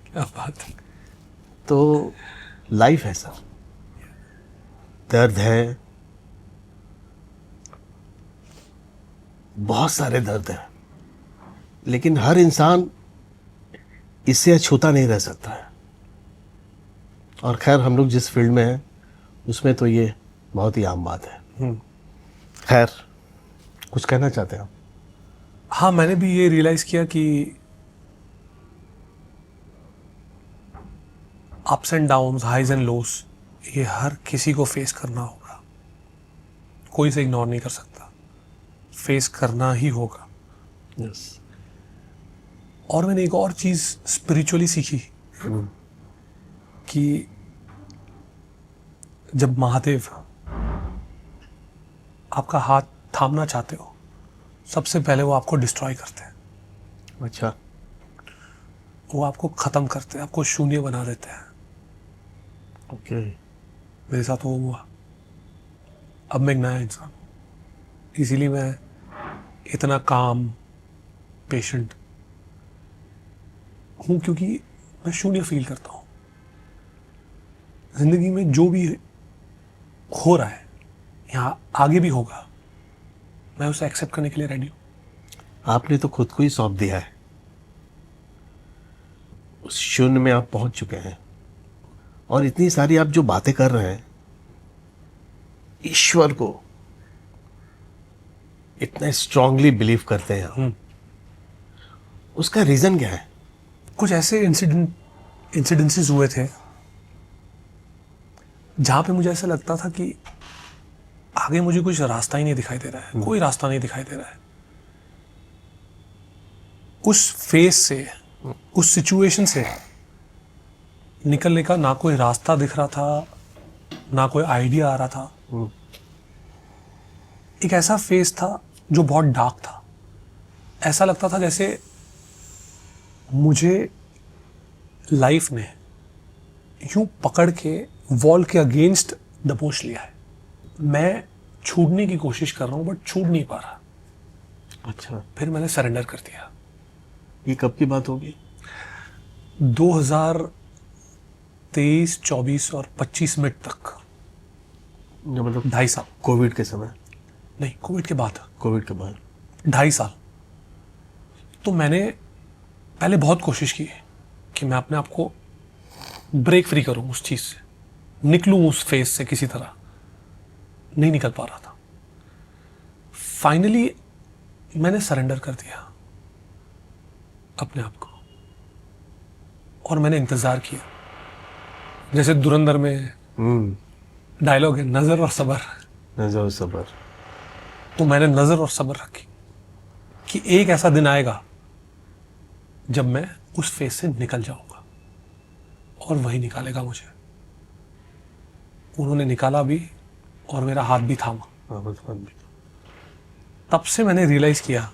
क्या बात है। तो लाइफ ऐसा, दर्द है, बहुत सारे दर्द हैं, लेकिन हर इंसान इससे अछूता नहीं रह सकता है। और खैर, हम लोग जिस फील्ड में हैं उसमें तो ये बहुत ही आम बात है। खैर, कुछ कहना चाहते हैं आप? हाँ, मैंने भी ये रियलाइज़ किया कि ups and downs, highs and lows, ये हर किसी को फेस करना होगा। कोई इसे इग्नोर नहीं कर सकता, फेस करना ही होगा। और मैंने एक और चीज़ स्पिरिचुअली सीखी कि जब महादेव आपका हाथ थामना चाहते हो, सबसे पहले वो आपको डिस्ट्रॉय करते हैं, अच्छा, वो आपको ख़त्म करते हैं, आपको शून्य बना देते हैं। ओके। मेरे साथ वो हुआ। अब मैं एक नया इंसान हूँ, इसीलिए मैं इतना काम पेशेंट हूँ, क्योंकि मैं शून्य फील करता हूँ। जिंदगी में जो भी हो रहा है, यहाँ आगे भी होगा, मैं उसे एक्सेप्ट करने के लिए रेडी हूँ। आपने तो खुद को ही सौंप दिया है, उस शून्य में आप पहुंच चुके हैं। और इतनी सारी आप जो बातें कर रहे हैं, ईश्वर को इतना स्ट्रांगली बिलीव करते हैं आप, उसका रीजन क्या है? कुछ ऐसे इंसिडेंसेस हुए थे जहाँ पे मुझे ऐसा लगता था कि आगे मुझे कुछ रास्ता ही नहीं दिखाई दे रहा है, कोई रास्ता नहीं दिखाई दे रहा है। उस फेज से, उस सिचुएशन से निकलने का ना कोई रास्ता दिख रहा था, ना कोई आइडिया आ रहा था। एक ऐसा फेज था जो बहुत डार्क था। ऐसा लगता था जैसे मुझे लाइफ ने यूं पकड़ के वॉल के अगेंस्ट दबोच लिया है। मैं छूटने की कोशिश कर रहा हूं बट छूट नहीं पा रहा। अच्छा, फिर मैंने सरेंडर कर दिया। ये कब की बात होगी? 2023, 24 और 25 मिनट तक, मतलब 2.5 साल। कोविड के समय? नहीं, कोविड के बाद, कोविड के बाद 2.5 साल। तो मैंने पहले बहुत कोशिश की कि मैं अपने आप को ब्रेक फ्री करूं उस चीज से, निकलूं उस फेज से किसी तरह। नहीं निकल पा रहा था। फाइनली मैंने सरेंडर कर दिया अपने आप को, और मैंने इंतजार किया। जैसे धुरंधर में डायलॉग है, नजर और सबर। नजर और सबर। तो मैंने नजर और सबर रखी कि एक ऐसा दिन आएगा जब मैं उस फेज से निकल जाऊंगा, और वही निकालेगा मुझे। उन्होंने निकाला भी और मेरा हाथ भी थामा। तब से मैंने रियलाइज किया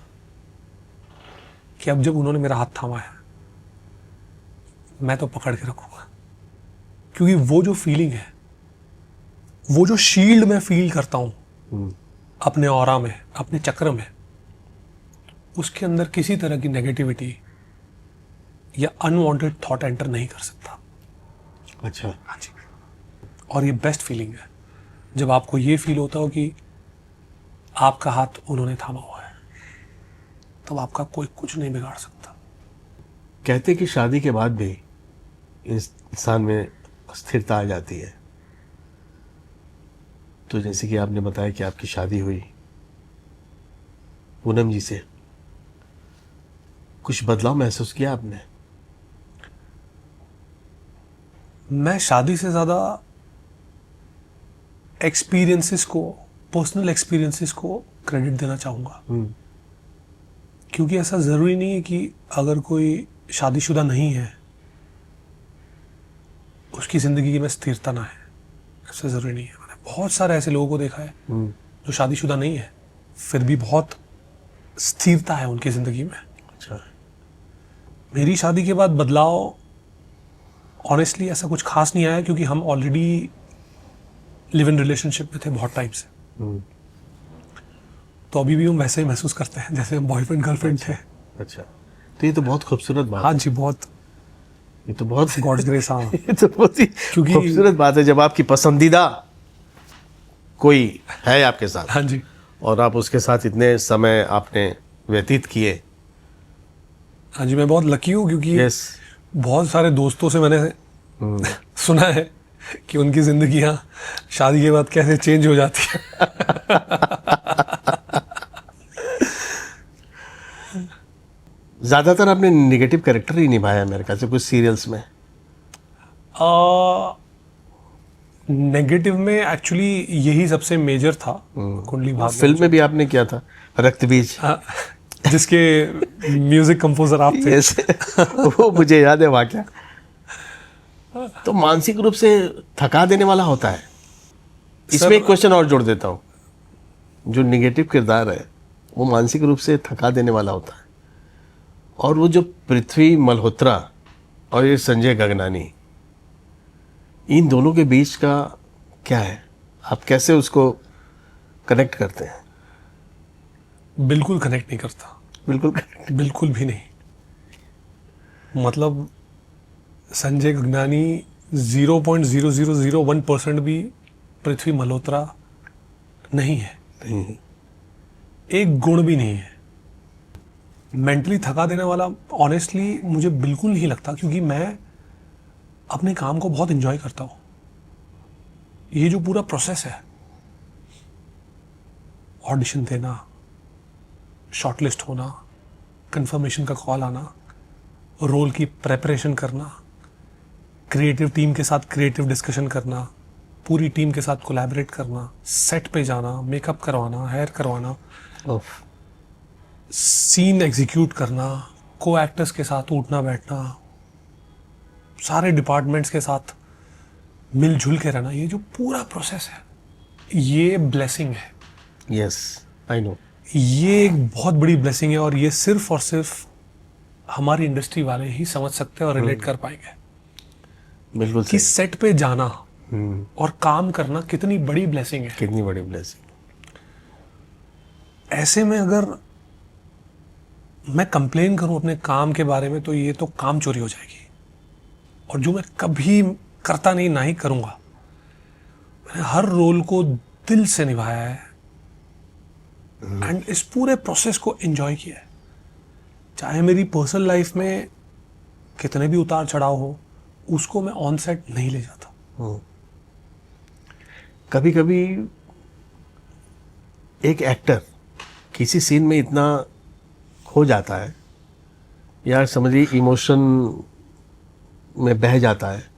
कि अब जब उन्होंने मेरा हाथ थामा है, मैं तो पकड़ के रखूंगा। क्योंकि वो जो फीलिंग है, वो जो शील्ड मैं फील करता हूं अपने ऑरा में, अपने चक्र में, उसके अंदर किसी तरह की नेगेटिविटी या अनवांटेड थॉट एंटर नहीं कर सकता। अच्छा। हाँ जी। और ये बेस्ट फीलिंग है जब आपको ये फील होता हो कि आपका हाथ उन्होंने थामा हुआ है, तब आपका कोई कुछ नहीं बिगाड़ सकता। कहते कि शादी के बाद भी इंसान में स्थिरता आ जाती है। तो जैसे कि आपने बताया कि आपकी शादी हुई पूनम जी से, कुछ बदलाव महसूस किया आपने? मैं शादी से ज़्यादा एक्सपीरियंसेस को, पर्सनल एक्सपीरियंसेस को क्रेडिट देना चाहूँगा। क्योंकि ऐसा ज़रूरी नहीं है कि अगर कोई शादीशुदा नहीं है उसकी ज़िंदगी में स्थिरता ना है। ऐसा ज़रूरी नहीं है। मैंने बहुत सारे ऐसे लोगों को देखा है जो शादीशुदा नहीं है, फिर भी बहुत स्थिरता है उनकी ज़िंदगी में। अच्छा। मेरी शादी के बाद बदलाव ऑनेस्टली ऐसा कुछ खास नहीं आया, क्योंकि हम ऑलरेडी लिव इन रिलेशनशिप में थे बहुत टाइम से। तो अभी भी हम वैसे ही महसूस करते हैं जैसे हम बॉयफ्रेंड गर्लफ्रेंड थे। अच्छा, तो ये तो बहुत खूबसूरत बात हाँ है। जी, बहुत। ये तो बहुत गॉड्स ग्रेस। हाँ, ये तो बहुत ही क्योंकि- खूबसूरत बात है जब आपकी पसंदीदा कोई है आपके साथ, हाँ जी, और आप उसके साथ इतने समय आपने व्यतीत किए। हाँ जी। मैं बहुत लकी हूँ क्योंकि यस। बहुत सारे दोस्तों से मैंने सुना है कि उनकी जिंदगियां शादी के बाद कैसे चेंज हो जाती है। ज्यादातर आपने नेगेटिव कैरेक्टर ही निभाया मेरे ख्याल से कुछ सीरियल्स में। नेगेटिव में एक्चुअली यही सबसे मेजर था। कुंडली भाग्य, फिल्म में भी आपने किया था रक्त बीज। जिसके म्यूजिक कंपोजर आप थे। यस। वो मुझे याद है वाकया। तो मानसिक रूप से थका देने वाला होता है। इसमें सर- एक क्वेश्चन और जोड़ देता हूँ, जो निगेटिव किरदार है वो मानसिक रूप से थका देने वाला होता है, और वो जो पृथ्वी मल्होत्रा और ये संजय गगनानी, इन दोनों के बीच का क्या है, आप कैसे उसको कनेक्ट करते हैं? बिल्कुल कनेक्ट नहीं करता, बिल्कुल correct। बिल्कुल भी नहीं। मतलब संजय गगनानी 0.0001% भी पृथ्वी मल्होत्रा नहीं है, नहीं। एक गुण भी नहीं है। मेंटली थका देने वाला ऑनेस्टली मुझे बिल्कुल नहीं लगता, क्योंकि मैं अपने काम को बहुत एंजॉय करता हूँ। ये जो पूरा प्रोसेस है, ऑडिशन देना, शॉर्टलिस्ट होना, कंफर्मेशन का कॉल आना, रोल की प्रेपरेशन करना, क्रिएटिव टीम के साथ क्रिएटिव डिस्कशन करना, पूरी टीम के साथ कोलैबोरेट करना, सेट पे जाना, मेकअप करवाना, हेयर करवाना, ओफ। सीन एग्जीक्यूट करना, को एक्टर्स के साथ उठना बैठना, सारे डिपार्टमेंट्स के साथ मिलजुल के रहना, ये जो पूरा प्रोसेस है, ये ब्लेसिंग है। Yes, I know. ये एक बहुत बड़ी ब्लेसिंग है, और ये सिर्फ और सिर्फ हमारी इंडस्ट्री वाले ही समझ सकते हैं और रिलेट कर पाएंगे बिल्कुल कि सही। सेट पे जाना और काम करना कितनी बड़ी ब्लेसिंग है। कितनी बड़ी ब्लेसिंग। ऐसे में अगर मैं कंप्लेन करूं अपने काम के बारे में, तो ये तो काम चोरी हो जाएगी, और जो मैं कभी करता नहीं, ना ही करूंगा। मैंने हर रोल को दिल से निभाया है एंड इस पूरे प्रोसेस को एंजॉय किया है। चाहे मेरी पर्सनल लाइफ में कितने भी उतार चढ़ाव हो, उसको मैं ऑन सेट नहीं ले जाता। कभी कभी एक एक्टर किसी सीन में इतना खो जाता है, या समझिए इमोशन में बह जाता है,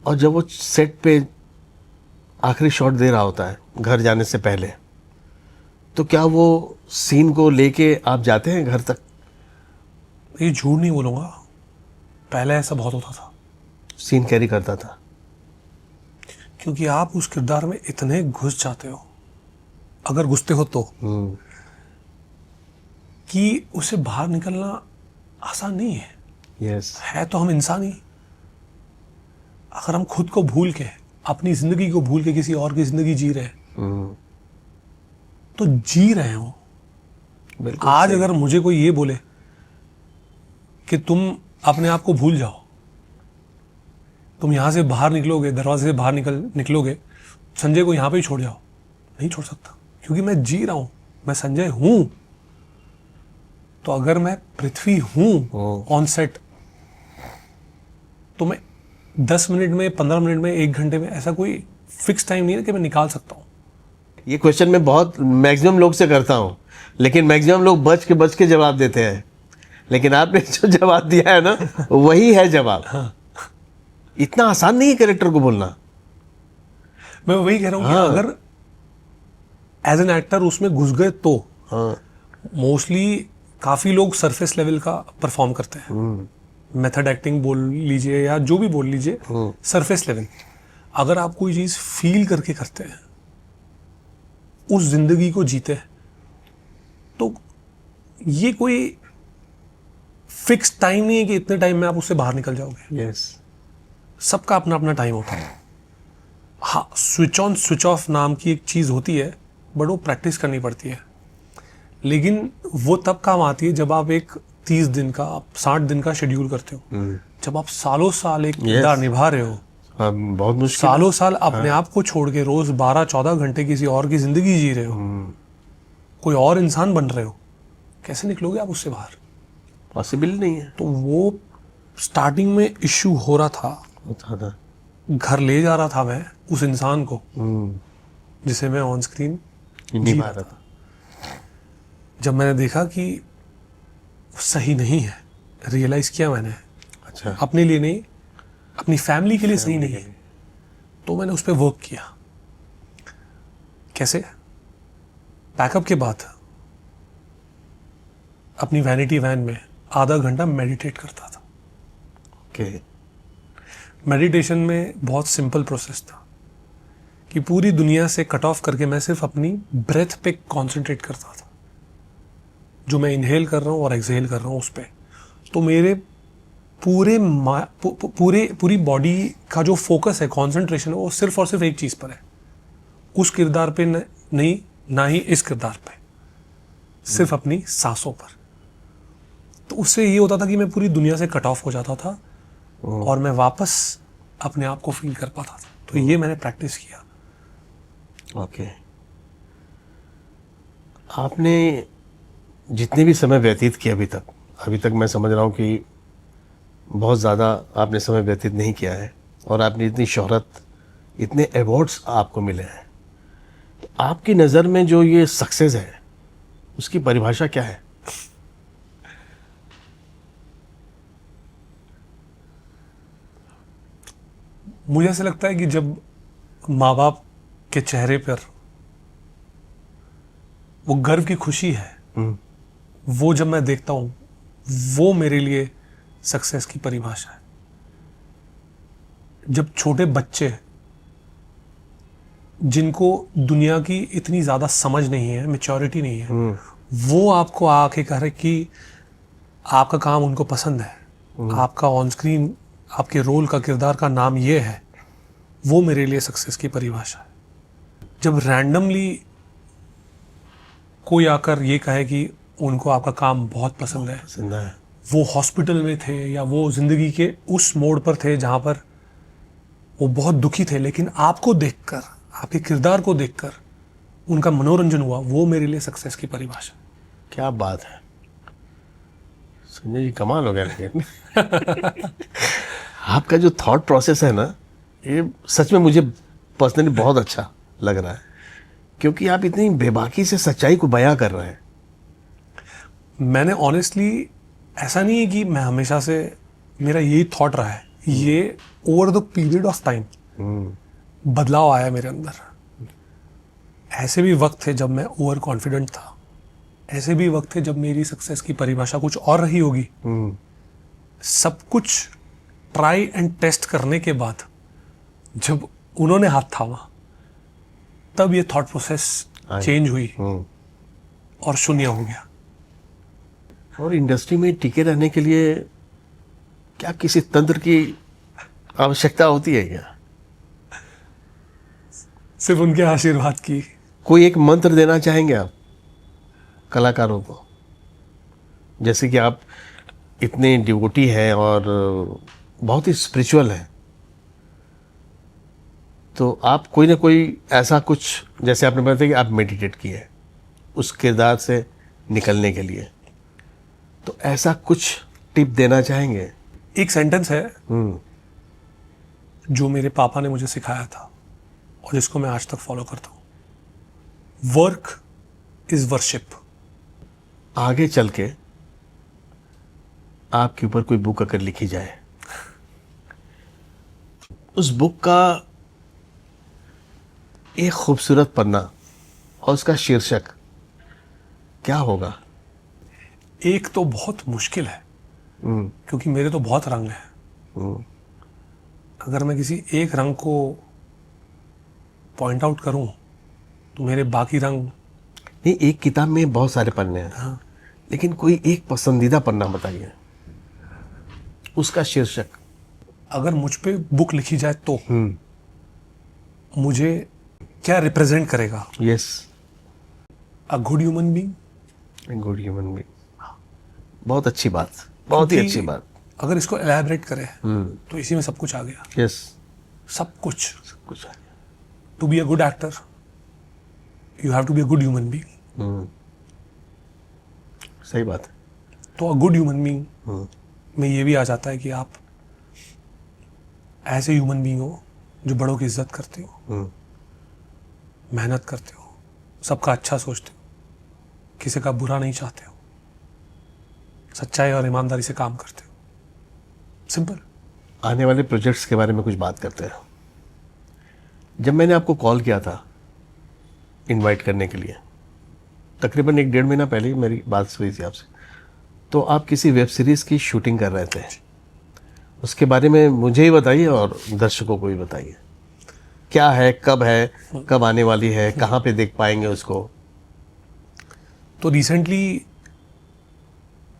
और जब वो सेट पे आखिरी शॉट दे रहा होता है घर जाने से पहले, तो क्या वो सीन को लेके आप जाते हैं घर तक? ये झूठ नहीं बोलूंगा, पहले ऐसा बहुत होता था, सीन कैरी करता था। क्योंकि आप उस किरदार में इतने घुस जाते हो, अगर घुसते हो तो, कि उसे बाहर निकलना आसान नहीं है। यस। है तो हम इंसान ही। अगर हम खुद को भूल के, अपनी जिंदगी को भूल के किसी और की जिंदगी जी रहे हैं, तो जी रहे हो। बिल्कुल आज सही। अगर मुझे कोई ये बोले कि तुम अपने आप को भूल जाओ, तुम यहां से बाहर निकलोगे, दरवाजे से बाहर निकलोगे, संजय को यहां पे ही छोड़ जाओ, नहीं छोड़ सकता, क्योंकि मैं जी रहा हूं, मैं संजय हूं। तो अगर मैं पृथ्वी हूं ऑन सेट, तो मैं 10 मिनट में, 15 मिनट में, 1 घंटे में, ऐसा कोई फिक्स टाइम नहीं है कि मैं निकाल सकता हूं। ये क्वेश्चन मैं बहुत मैक्सिमम लोग से करता हूँ, लेकिन मैक्सिमम लोग बच के जवाब देते हैं, लेकिन आपने जो जवाब दिया है ना, वही है जवाब। इतना आसान नहीं है कैरेक्टर को बोलना। मैं वही कह रहा हूं कि हाँ। अगर एज एन एक्टर उसमें घुस गए तो हाँ। मोस्टली काफी लोग सरफेस लेवल का परफॉर्म करते हैं। मेथड एक्टिंग बोल लीजिए या जो भी बोल लीजिए, सरफेस लेवल। अगर आप कोई चीज फील करके करते हैं, उस जिंदगी को जीते हैं, तो ये कोई फिक्स टाइम नहीं है कि इतने टाइम में आप उससे बाहर निकल जाओगे। यस। सबका अपना अपना टाइम होता है। हाँ, स्विच ऑन स्विच ऑफ नाम की एक चीज़ होती है, बट वो प्रैक्टिस करनी पड़ती है। लेकिन वो तब काम आती है जब आप एक 30 दिन का, 60 दिन का शेड्यूल करते हो। जब आप सालों साल एक किरदार निभा रहे हो, हाँ, बहुत मुश्किल। सालों साल अपने आप को छोड़ के रोज 12-14 घंटे किसी और की जिंदगी जी रहे हो, कोई और इंसान बन रहे हो, कैसे निकलोगे आप उससे बाहर? पॉसिबल नहीं है। तो वो स्टार्टिंग में इश्यू हो रहा था, होता था। घर ले जा रहा था मैं उस इंसान को जिसे मैं ऑन स्क्रीन नहीं पा रहा था। जब मैंने देखा कि सही नहीं है, रियलाइज किया मैंने, अच्छा। अपने लिए नहीं, अपनी फैमिली के लिए सही नहीं है, तो मैंने उस पर वर्क किया। कैसे? पैकअप के बाद अपनी वैनिटी वैन में आधा घंटा मेडिटेट करता था। ओके। मेडिटेशन में बहुत सिंपल प्रोसेस था कि पूरी दुनिया से कट ऑफ करके मैं सिर्फ अपनी ब्रेथ पे कंसंट्रेट करता था, जो मैं इनहेल कर रहा हूँ और एक्सहेल कर रहा हूँ उस पर। तो मेरे पूरी बॉडी का जो फोकस है, कंसंट्रेशन है, वो सिर्फ और सिर्फ एक चीज़ पर है, उस किरदार पे नहीं, ना ही इस किरदार पे, सिर्फ अपनी सांसों पर। तो उससे ये होता था कि मैं पूरी दुनिया से कट ऑफ हो जाता था और मैं वापस अपने आप को फील कर पाता था। तो ये मैंने प्रैक्टिस किया। ओके। आपने जितने भी समय व्यतीत किया अभी तक मैं समझ रहा हूँ कि बहुत ज़्यादा आपने समय व्यतीत नहीं किया है, और आपने इतनी शोहरत, इतने अवार्ड्स आपको मिले हैं। तो आपकी नज़र में जो ये सक्सेस है, उसकी परिभाषा क्या है? मुझे ऐसा लगता है कि जब माँ बाप के चेहरे पर वो गर्व की खुशी है, वो जब मैं देखता हूँ, वो मेरे लिए सक्सेस की परिभाषा है। जब छोटे बच्चे जिनको दुनिया की इतनी ज़्यादा समझ नहीं है, मैच्योरिटी नहीं है, वो आपको आके कह रहे कि आपका काम उनको पसंद है, आपका ऑन स्क्रीन आपके रोल का, किरदार का नाम ये है, वो मेरे लिए सक्सेस की परिभाषा है। जब रैंडमली कोई आकर ये कहे कि उनको आपका काम बहुत पसंद है, वो हॉस्पिटल में थे या वो जिंदगी के उस मोड़ पर थे जहां पर वो बहुत दुखी थे, लेकिन आपको देखकर, आपके किरदार को देखकर उनका मनोरंजन हुआ, वो मेरे लिए सक्सेस की परिभाषा। क्या बात है संजय जी, कमाल हो गया। लेकिन आपका जो थॉट प्रोसेस है ना, ये सच में मुझे पर्सनली बहुत अच्छा लग रहा है, क्योंकि आप इतनी बेबाकी से सच्चाई को बयां कर रहे हैं। मैंने ऑनेस्टली, ऐसा नहीं है कि मैं हमेशा से, मेरा यही थॉट रहा है, ये over the period of time बदलाव आया मेरे अंदर। ऐसे भी वक्त थे जब मैं ओवर कॉन्फिडेंट था, ऐसे भी वक्त थे जब मेरी सक्सेस की परिभाषा कुछ और रही होगी। सब कुछ ट्राई एंड टेस्ट करने के बाद जब उन्होंने हाथ थामा, तब ये थॉट प्रोसेस चेंज हुई और शून्य हो गया। और इंडस्ट्री में टिके रहने के लिए क्या किसी तंत्र की आवश्यकता होती है क्या? सिर्फ उनके आशीर्वाद की। कोई एक मंत्र देना चाहेंगे आप कलाकारों को? जैसे कि आप इतने डिवोटी हैं और बहुत ही स्पिरिचुअल हैं, तो आप कोई ना कोई ऐसा कुछ, जैसे आपने बताया कि आप मेडिटेट किए उस किरदार से निकलने के लिए, तो ऐसा कुछ टिप देना चाहेंगे? एक सेंटेंस है जो मेरे पापा ने मुझे सिखाया था और जिसको मैं आज तक फॉलो करता हूँ। Work is worship. आगे चल के आपके ऊपर कोई बुक अगर लिखी जाए, उस बुक का एक खूबसूरत पन्ना और उसका शीर्षक क्या होगा? एक तो बहुत मुश्किल है, क्योंकि मेरे तो बहुत रंग हैं। अगर मैं किसी एक रंग को पॉइंट आउट करूं तो मेरे बाकी रंग नहीं, एक किताब में बहुत सारे पन्ने हैं। हाँ। लेकिन कोई एक पसंदीदा पन्ना बताइए, उसका शीर्षक। अगर मुझ पे बुक लिखी जाए तो मुझे क्या रिप्रेजेंट करेगा? यस, अ good human being. Good human being. बहुत अच्छी बात, बहुत ही अच्छी बात। अगर इसको एलैबोरेट करें तो इसी में सब कुछ आ गया। यस, सब कुछ कुछ आ गया। To be a good actor you have to be a good human being. सही बात है। तो अ गुड ह्यूमन बीइंग में ये भी आ जाता है कि आप ऐसे ह्यूमन बीइंग हो जो बड़ों की इज्जत करते हो, मेहनत करते हो, सबका अच्छा सोचते हो, किसी का बुरा नहीं चाहते हो, सच्चाई और ईमानदारी से काम करते हो। सिंपल। आने वाले प्रोजेक्ट्स के बारे में कुछ बात करते हैं। जब मैंने आपको कॉल किया था इनवाइट करने के लिए, तकरीबन 1-1.5 महीना पहले ही मेरी बात हुई थी आपसे, तो आप किसी वेब सीरीज़ की शूटिंग कर रहे थे उसके बारे में मुझे ही बताइए और दर्शकों को भी बताइए, क्या है, कब आने वाली है, कहाँ पे देख पाएंगे उसको? तो रिसेंटली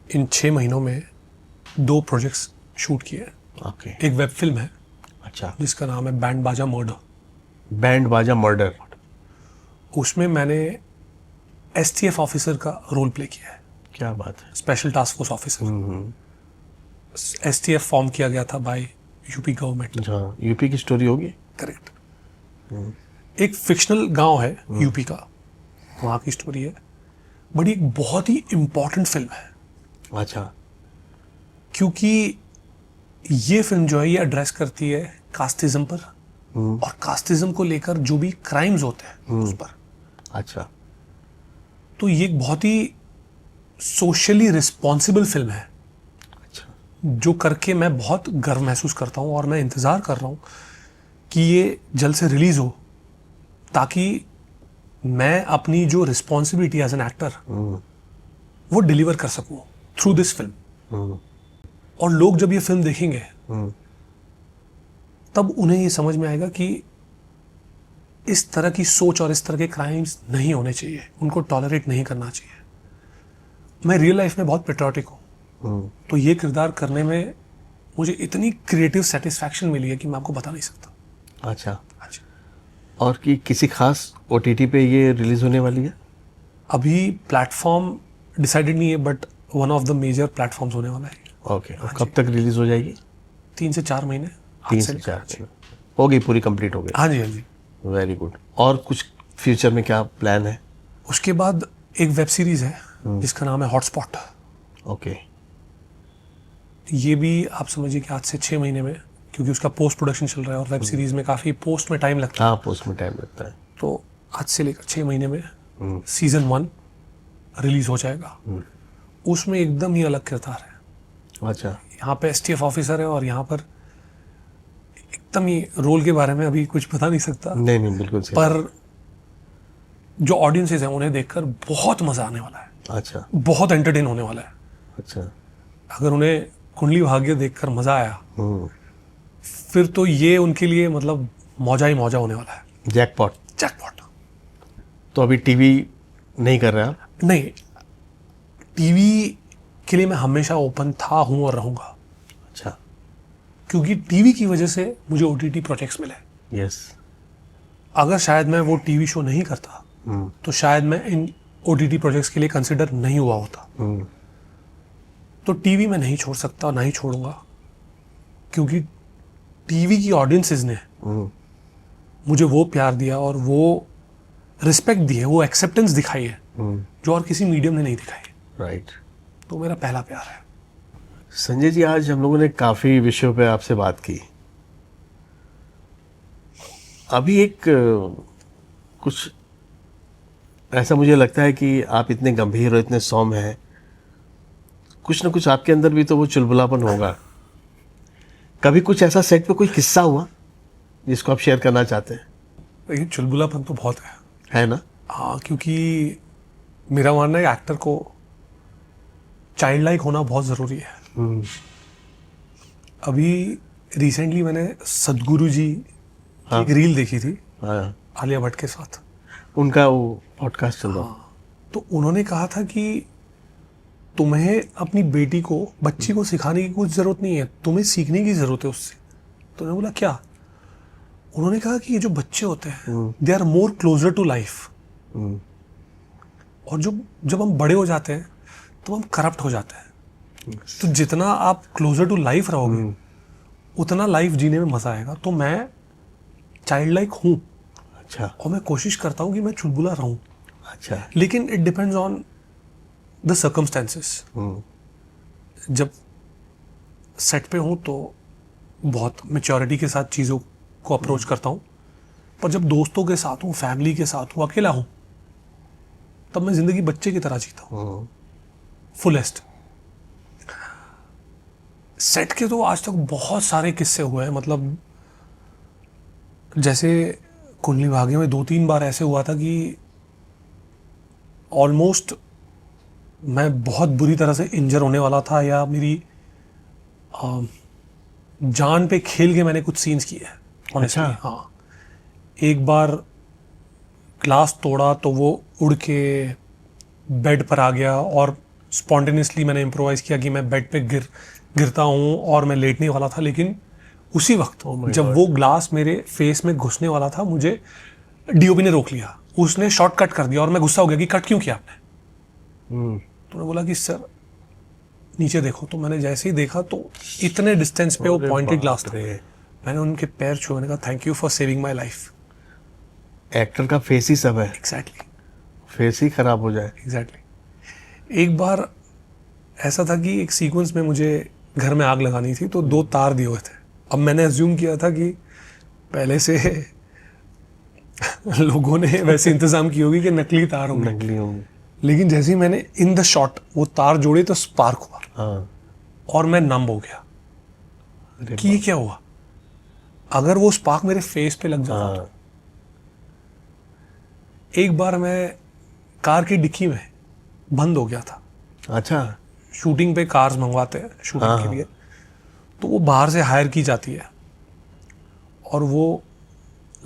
इन 6 महीनों में 2 प्रोजेक्ट्स शूट किए हैं। ओके। एक वेब फिल्म है अच्छा। जिसका नाम है बैंड बाजा मर्डर। बैंड बाजा मर्डर। उसमें मैंने STF ऑफिसर का रोल प्ले किया है, क्या बात है। Special task force officer. STF form किया गया था बाय यूपी गवर्नमेंट। हाँ, यूपी की स्टोरी होगी। करेक्ट। एक फिक्शनल गांव है यूपी का, वहाँ की स्टोरी है, बट एक बहुत ही इम्पोर्टेंट फिल्म है अच्छा। क्योंकि ये फिल्म जो है ये एड्रेस करती है कास्टिज्म पर और कास्टिज्म को लेकर जो भी क्राइम्स होते हैं उस पर। अच्छा। तो ये एक बहुत ही सोशली रिस्पॉन्सिबल फिल्म है अच्छा। जो करके मैं बहुत गर्व महसूस करता हूँ और मैं इंतज़ार कर रहा हूँ कि ये जल्द से रिलीज़ हो ताकि मैं अपनी जो रिस्पॉन्सिबिलिटी एज एन एक्टर वो डिलीवर कर सकूँ थ्रू दिस फिल्म। और लोग जब ये फिल्म देखेंगे तब उन्हें ये समझ में आएगा कि इस तरह की सोच और इस तरह के क्राइम्स नहीं होने चाहिए, उनको टॉलरेट नहीं करना चाहिए। मैं रियल लाइफ में बहुत पेट्रियोटिक हूँ, तो ये किरदार करने में मुझे इतनी क्रिएटिव सेटिस्फैक्शन मिली है कि मैं आपको बता नहीं सकता। अच्छा। हाँ जी। और कि किसी खास OTT पे ये रिलीज होने वाली है? अभी प्लेटफॉर्म डिसाइडेड नहीं है but one of the major platforms होने वाला है। ओके। और कब तक रिलीज हो जाएगी? 3 से 4 महीने। 3 से 4 महीने हो गई, पूरी कंप्लीट हो गई। हाँ जी, हाँ जी। Very good. और कुछ फ्यूचर में क्या प्लान है? उसके बाद एक वेब सीरीज है जिसका नाम है हॉटस्पॉट। ओके। ये भी आप समझिए कि आज से 6 महीने में, क्योंकि उसका पोस्ट प्रोडक्शन चल रहा है और वेब सीरीज में काफ़ी पोस्ट में टाइम लगता है। हाँ, पोस्ट में टाइम लगता है। तो आज से लेकर 6 महीने में सीजन 1 रिलीज हो जाएगा। उसमें एकदम ही अलग किरदार है। अच्छा। यहाँ पे STF ऑफिसर है और यहाँ पर एकदम ही रोल के बारे में अभी कुछ बता नहीं सकता, नहीं नहीं, बिल्कुल सही। पर जो ऑडियंसेस हैं उन्हें देखकर बहुत मजा आने वाला है, अच्छा। बहुत एंटरटेन होने वाला है। अच्छा। अगर उन्हें कुंडली भाग्य देखकर मजा आया फिर तो ये उनके लिए मतलब मौजा ही मौजा होने वाला है। जैकपॉट। जैकपॉट। तो अभी टीवी नहीं कर रहे आप? नहीं, टीवी के लिए मैं हमेशा ओपन था, हूं और रहूंगा, अच्छा। क्योंकि टीवी की वजह से मुझे OTT प्रोजेक्ट्स मिले। यस। अगर शायद मैं वो टीवी शो नहीं करता तो शायद मैं इन OTT प्रोजेक्ट्स के लिए कंसिडर नहीं हुआ होता। तो टीवी मैं नहीं छोड़ सकता, नहीं छोड़ूंगा, क्योंकि टीवी की ऑडियंसेस ने मुझे वो प्यार दिया और वो रिस्पेक्ट दी है, वो एक्सेप्टेंस दिखाई है जो और किसी मीडियम ने नहीं दिखाई। राइट। तो मेरा पहला प्यार है। संजय जी, आज हम लोगों ने काफ़ी विषयों पे आपसे बात की। अभी एक कुछ ऐसा मुझे लगता है कि आप इतने गंभीर और इतने सौम्य हैं, कुछ ना कुछ आपके अंदर भी तो वो चुलबुलापन होगा। कभी कुछ ऐसा सेट पे कोई किस्सा हुआ जिसको आप शेयर करना चाहते हैं? ये चुलबुलापन तो बहुत है ना? हाँ, क्योंकि मेरा मानना है एक्टर को चाइल्ड लाइक होना बहुत ज़रूरी है। अभी रिसेंटली मैंने सदगुरु जी की एक रील देखी थी हाँ। आलिया भट्ट के साथ, उनका वो पॉडकास्ट चल रहा। तो उन्होंने कहा था कि तुम्हें अपनी बेटी को, बच्ची को सिखाने की कुछ ज़रूरत नहीं है, तुम्हें सीखने की ज़रूरत है उससे। तो मैंने बोला क्या? उन्होंने कहा कि ये जो बच्चे होते हैं they are more closer to life, और जब हम बड़े हो जाते हैं तो हम करप्ट हो जाते हैं। तो जितना आप क्लोजर टू लाइफ रहोगे उतना लाइफ जीने में मजा आएगा। तो मैं चाइल्ड लाइक हूँ। अच्छा। और मैं कोशिश करता हूँ कि मैं चुलबुला रहूँ। अच्छा। लेकिन it depends on the circumstances. जब सेट पे हूँ तो बहुत मैच्योरिटी के साथ चीज़ों को अप्रोच करता हूँ, पर जब दोस्तों के साथ हूँ, फैमिली के साथ हूँ, अकेला हूँ, तब मैं जिंदगी बच्चे की तरह जीता हूँ, फुलेस्ट। सेट के तो आज तक बहुत सारे किस्से हुए हैं। मतलब जैसे कुंडली भाग्य में 2-3 बार ऐसे हुआ था कि ऑलमोस्ट मैं बहुत बुरी तरह से इंजर होने वाला था, या मेरी जान पे खेल के मैंने कुछ सीन्स किए हैं honestly। अच्छा। हाँ, एक बार ग्लास तोड़ा तो वो उड़ के बेड पर आ गया और स्पॉन्टेनियसली मैंने इम्प्रोवाइज किया कि मैं बेड पे गिरता हूँ और मैं लेटने वाला था, लेकिन उसी वक्त जब वो ग्लास मेरे फेस में घुसने वाला था मुझे डीओपी ने रोक लिया, उसने शॉर्ट कट कर दिया और मैं गुस्सा हो गया कि कट क्यों किया आपने। तो मैं बोला कि सर नीचे देखो, तो मैंने जैसे ही देखा तो इतने डिस्टेंस पे वो पॉइंटेड ग्लास था। मैंने उनके पैर छुए, मैंने कहा thank you for saving my life. Actor का फेस ही सब है, एग्जैक्टली फेस ही खराब हो जाए। एग्जैक्टली। एक बार ऐसा था कि एक सीक्वेंस में मुझे घर में आग लगानी थी, तो 2 तार दिए हुए थे। अब मैंने अज्यूम किया था कि पहले से लोगों ने वैसे इंतजाम की होगी कि नकली तार होंगे, नकली होंगे। लेकिन जैसे ही मैंने इन द शॉट वो तार जोड़े तो स्पार्क हुआ हाँ। और मैं नंब हो गया कि ये क्या हुआ। अगर वो स्पार्क मेरे फेस पे लग जाता तो। एक बार मैं कार की डिक्की में बंद हो गया था। अच्छा। शूटिंग पे कार्स मंगवाते हैं शूटिंग के लिए, तो वो बाहर से हायर की जाती है और वो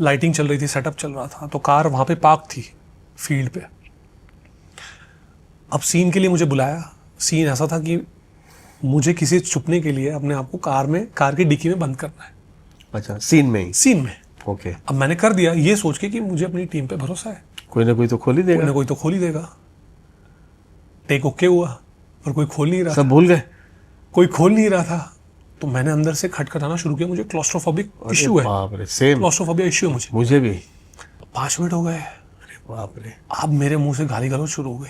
लाइटिंग चल रही थी, सेटअप चल रहा था, तो कार वहाँ पे पार्क थी फील्ड पे। अब सीन के लिए मुझे बुलाया। सीन ऐसा था कि मुझे किसी से छुपने के लिए अपने आप को कार की डिक्की में बंद करना है। अच्छा, सीन में ही। सीन में। ओके। अब मैंने कर दिया ये सोच के कि मुझे अपनी टीम पे भरोसा है, कोई ना कोई तो खोल ही कोई देगा। ना कोई तो खोल ही देगा। टेक ओके हुआ पर कोई खोल नहीं रहा सब भूल गए। कोई खोल नहीं रहा था। तो मैंने अंदर से खटखटाना शुरू किया। मुझे क्लॉस्ट्रोफोबिक इशू है, बाप रे, सेम क्लॉस्ट्रोफोबिया इशू है मुझे भी। 5 मिनट हो गए, बाप रे। अब मेरे मुंह से गाली गलौज शुरू हो गई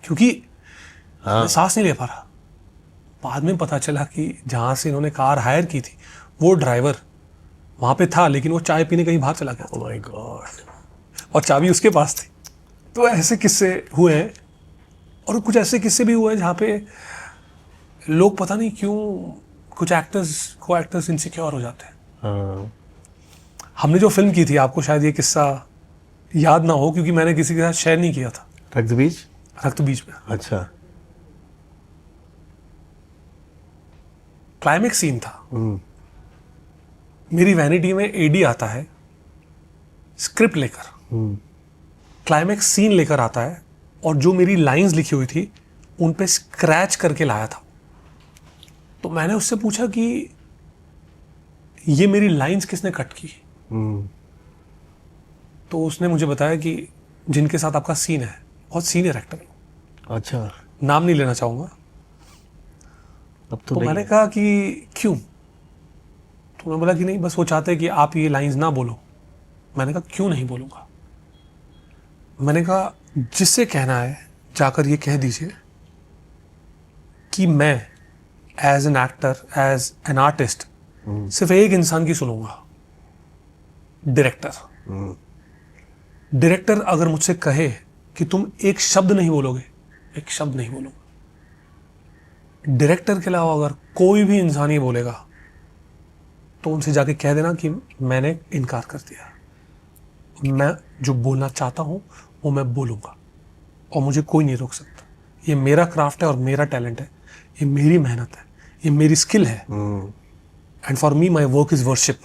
क्योंकि मैं सांस नहीं ले पा रहा। बाद में पता चला कि जहां से इन्होंने कार हायर की थी वो ड्राइवर वहां पे था, लेकिन वो चाय पीने कहीं बाहर चला गया था। Oh my God. और चाबी उसके पास थी। तो ऐसे किस्से हुए हैं और कुछ ऐसे किस्से भी हुए हैं जहाँ पे लोग पता नहीं क्यों कुछ को एक्टर्स इनसिक्योर हो जाते हैं। हाँ। हमने जो फिल्म की थी, आपको शायद ये किस्सा याद ना हो क्योंकि मैंने किसी के साथ शेयर नहीं किया था, रक्त बीज। रक्त बीज में। अच्छा। क्लाइमेक्स सीन था। मेरी वैनिटी में एडी आता है स्क्रिप्ट लेकर, क्लाइमेक्स सीन लेकर आता है और जो मेरी लाइंस लिखी हुई थी उन पे स्क्रैच करके लाया था। तो मैंने उससे पूछा कि ये मेरी लाइंस किसने कट की। तो उसने मुझे बताया कि जिनके साथ आपका सीन है बहुत सीनियर एक्टर है। अच्छा। नाम नहीं लेना चाहूंगा। अब तो नहीं मैंने है। कहा कि क्यों। तो मैं बोला कि नहीं, बस वो चाहते हैं कि आप ये लाइंस ना बोलो। मैंने कहा क्यों नहीं बोलूंगा। मैंने कहा जिससे कहना है जाकर ये कह दीजिए कि मैं as an actor, as an artist सिर्फ एक इंसान की सुनूंगा, डायरेक्टर। डायरेक्टर अगर मुझसे कहे कि तुम एक शब्द नहीं बोलोगे, एक शब्द नहीं बोलूंगा। डायरेक्टर के अलावा अगर कोई भी इंसान ये बोलेगा तो उनसे जाके कह देना कि मैंने इनकार कर दिया। मैं जो बोलना चाहता हूं वो मैं बोलूंगा और मुझे कोई नहीं रोक सकता। ये मेरा क्राफ्ट है और मेरा टैलेंट है, ये मेरी मेहनत है, ये मेरी स्किल है। And for me my work is worship.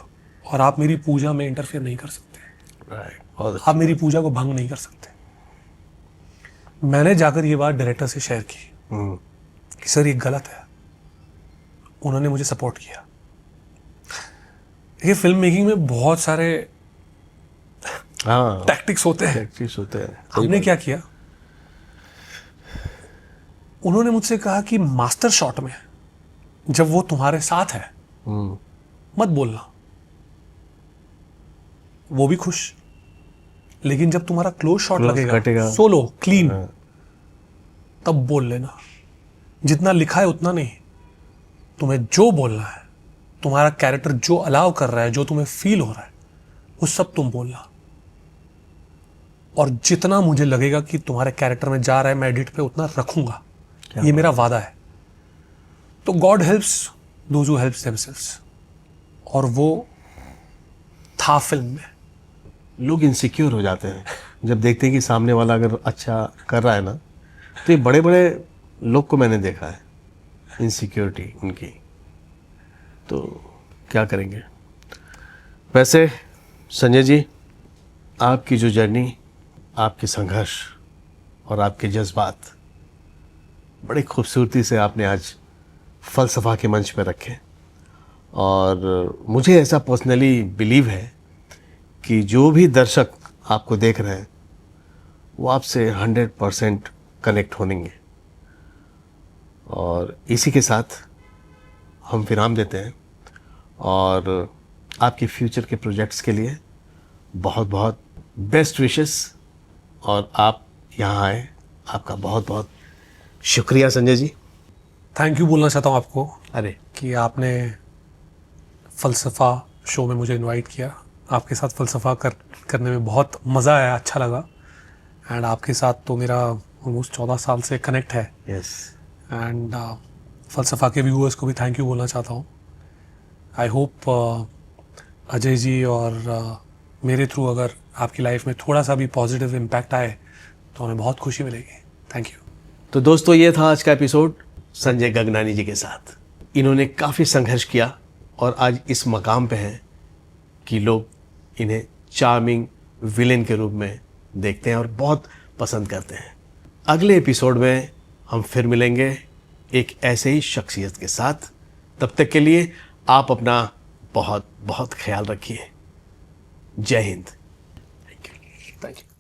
और आप मेरी पूजा में इंटरफेयर नहीं कर सकते, राइट। आप मेरी पूजा को भंग नहीं कर सकते। मैंने जाकर ये बात डायरेक्टर से शेयर की कि सर ये गलत है। उन्होंने मुझे सपोर्ट किया। ये फिल्म मेकिंग में बहुत सारे हाँ, टैक्टिक्स होते हैं। टैक्टिक्स होते हैं। हमने क्या किया, उन्होंने मुझसे कहा कि मास्टर शॉट में जब वो तुम्हारे साथ है मत बोलना। वो भी खुश। लेकिन जब तुम्हारा क्लोज शॉट Close लगेगा, कटेगा। सोलो क्लीन, तब बोल लेना। जितना लिखा है उतना नहीं, तुम्हें जो बोलना है, तुम्हारा कैरेक्टर जो अलाउ कर रहा है, जो तुम्हें फील हो रहा है, वो सब तुम बोलना। और जितना मुझे लगेगा कि तुम्हारे कैरेक्टर में जा रहा है मैं एडिट पे उतना रखूंगा। ये मेरा वादा है। तो God helps those who helps themselves. और वो था फिल्म में। लोग इनसिक्योर हो जाते हैं जब देखते हैं कि सामने वाला अगर अच्छा कर रहा है ना। तो ये बड़े बड़े लोग को मैंने देखा है, इनसिक्योरिटी उनकी। तो क्या करेंगे। वैसे संजय जी, आपकी जो जर्नी, आपके संघर्ष और आपके जज्बात बड़ी खूबसूरती से आपने आज फ़लसफ़ा के मंच पर रखे। और मुझे ऐसा पर्सनली बिलीव है कि जो भी दर्शक आपको देख रहे हैं वो आपसे 100% कनेक्ट होंगे। और इसी के साथ हम विराम देते हैं और आपके फ्यूचर के प्रोजेक्ट्स के लिए बहुत बहुत बेस्ट विशेस। और आप यहाँ आए, आपका बहुत बहुत शुक्रिया संजय जी। थैंक यू बोलना चाहता हूँ आपको अरे कि आपने फ़लसफ़ा शो में मुझे इनवाइट किया। आपके साथ फ़लसफ़ा करने में बहुत मज़ा आया, अच्छा लगा। एंड आपके साथ तो मेरा ऑलमोस्ट 14 साल से कनेक्ट है। यस, एंड फ़लसफ़ा के व्यूअर्स को भी थैंक यू बोलना चाहता हूँ। आई होप अजय जी और मेरे थ्रू अगर आपकी लाइफ में थोड़ा सा भी पॉजिटिव इम्पैक्ट आए तो हमें बहुत खुशी मिलेगी। Thank you. तो दोस्तों ये था आज का एपिसोड संजय गगनानी जी के साथ। इन्होंने काफ़ी संघर्ष किया और आज इस मकाम पे हैं कि लोग इन्हें चार्मिंग विलेन के रूप में देखते हैं और बहुत पसंद करते हैं। अगले एपिसोड में हम फिर मिलेंगे एक ऐसे ही शख्सियत के साथ। तब तक के लिए आप अपना बहुत बहुत ख्याल रखिए। जय हिंद। Thank you.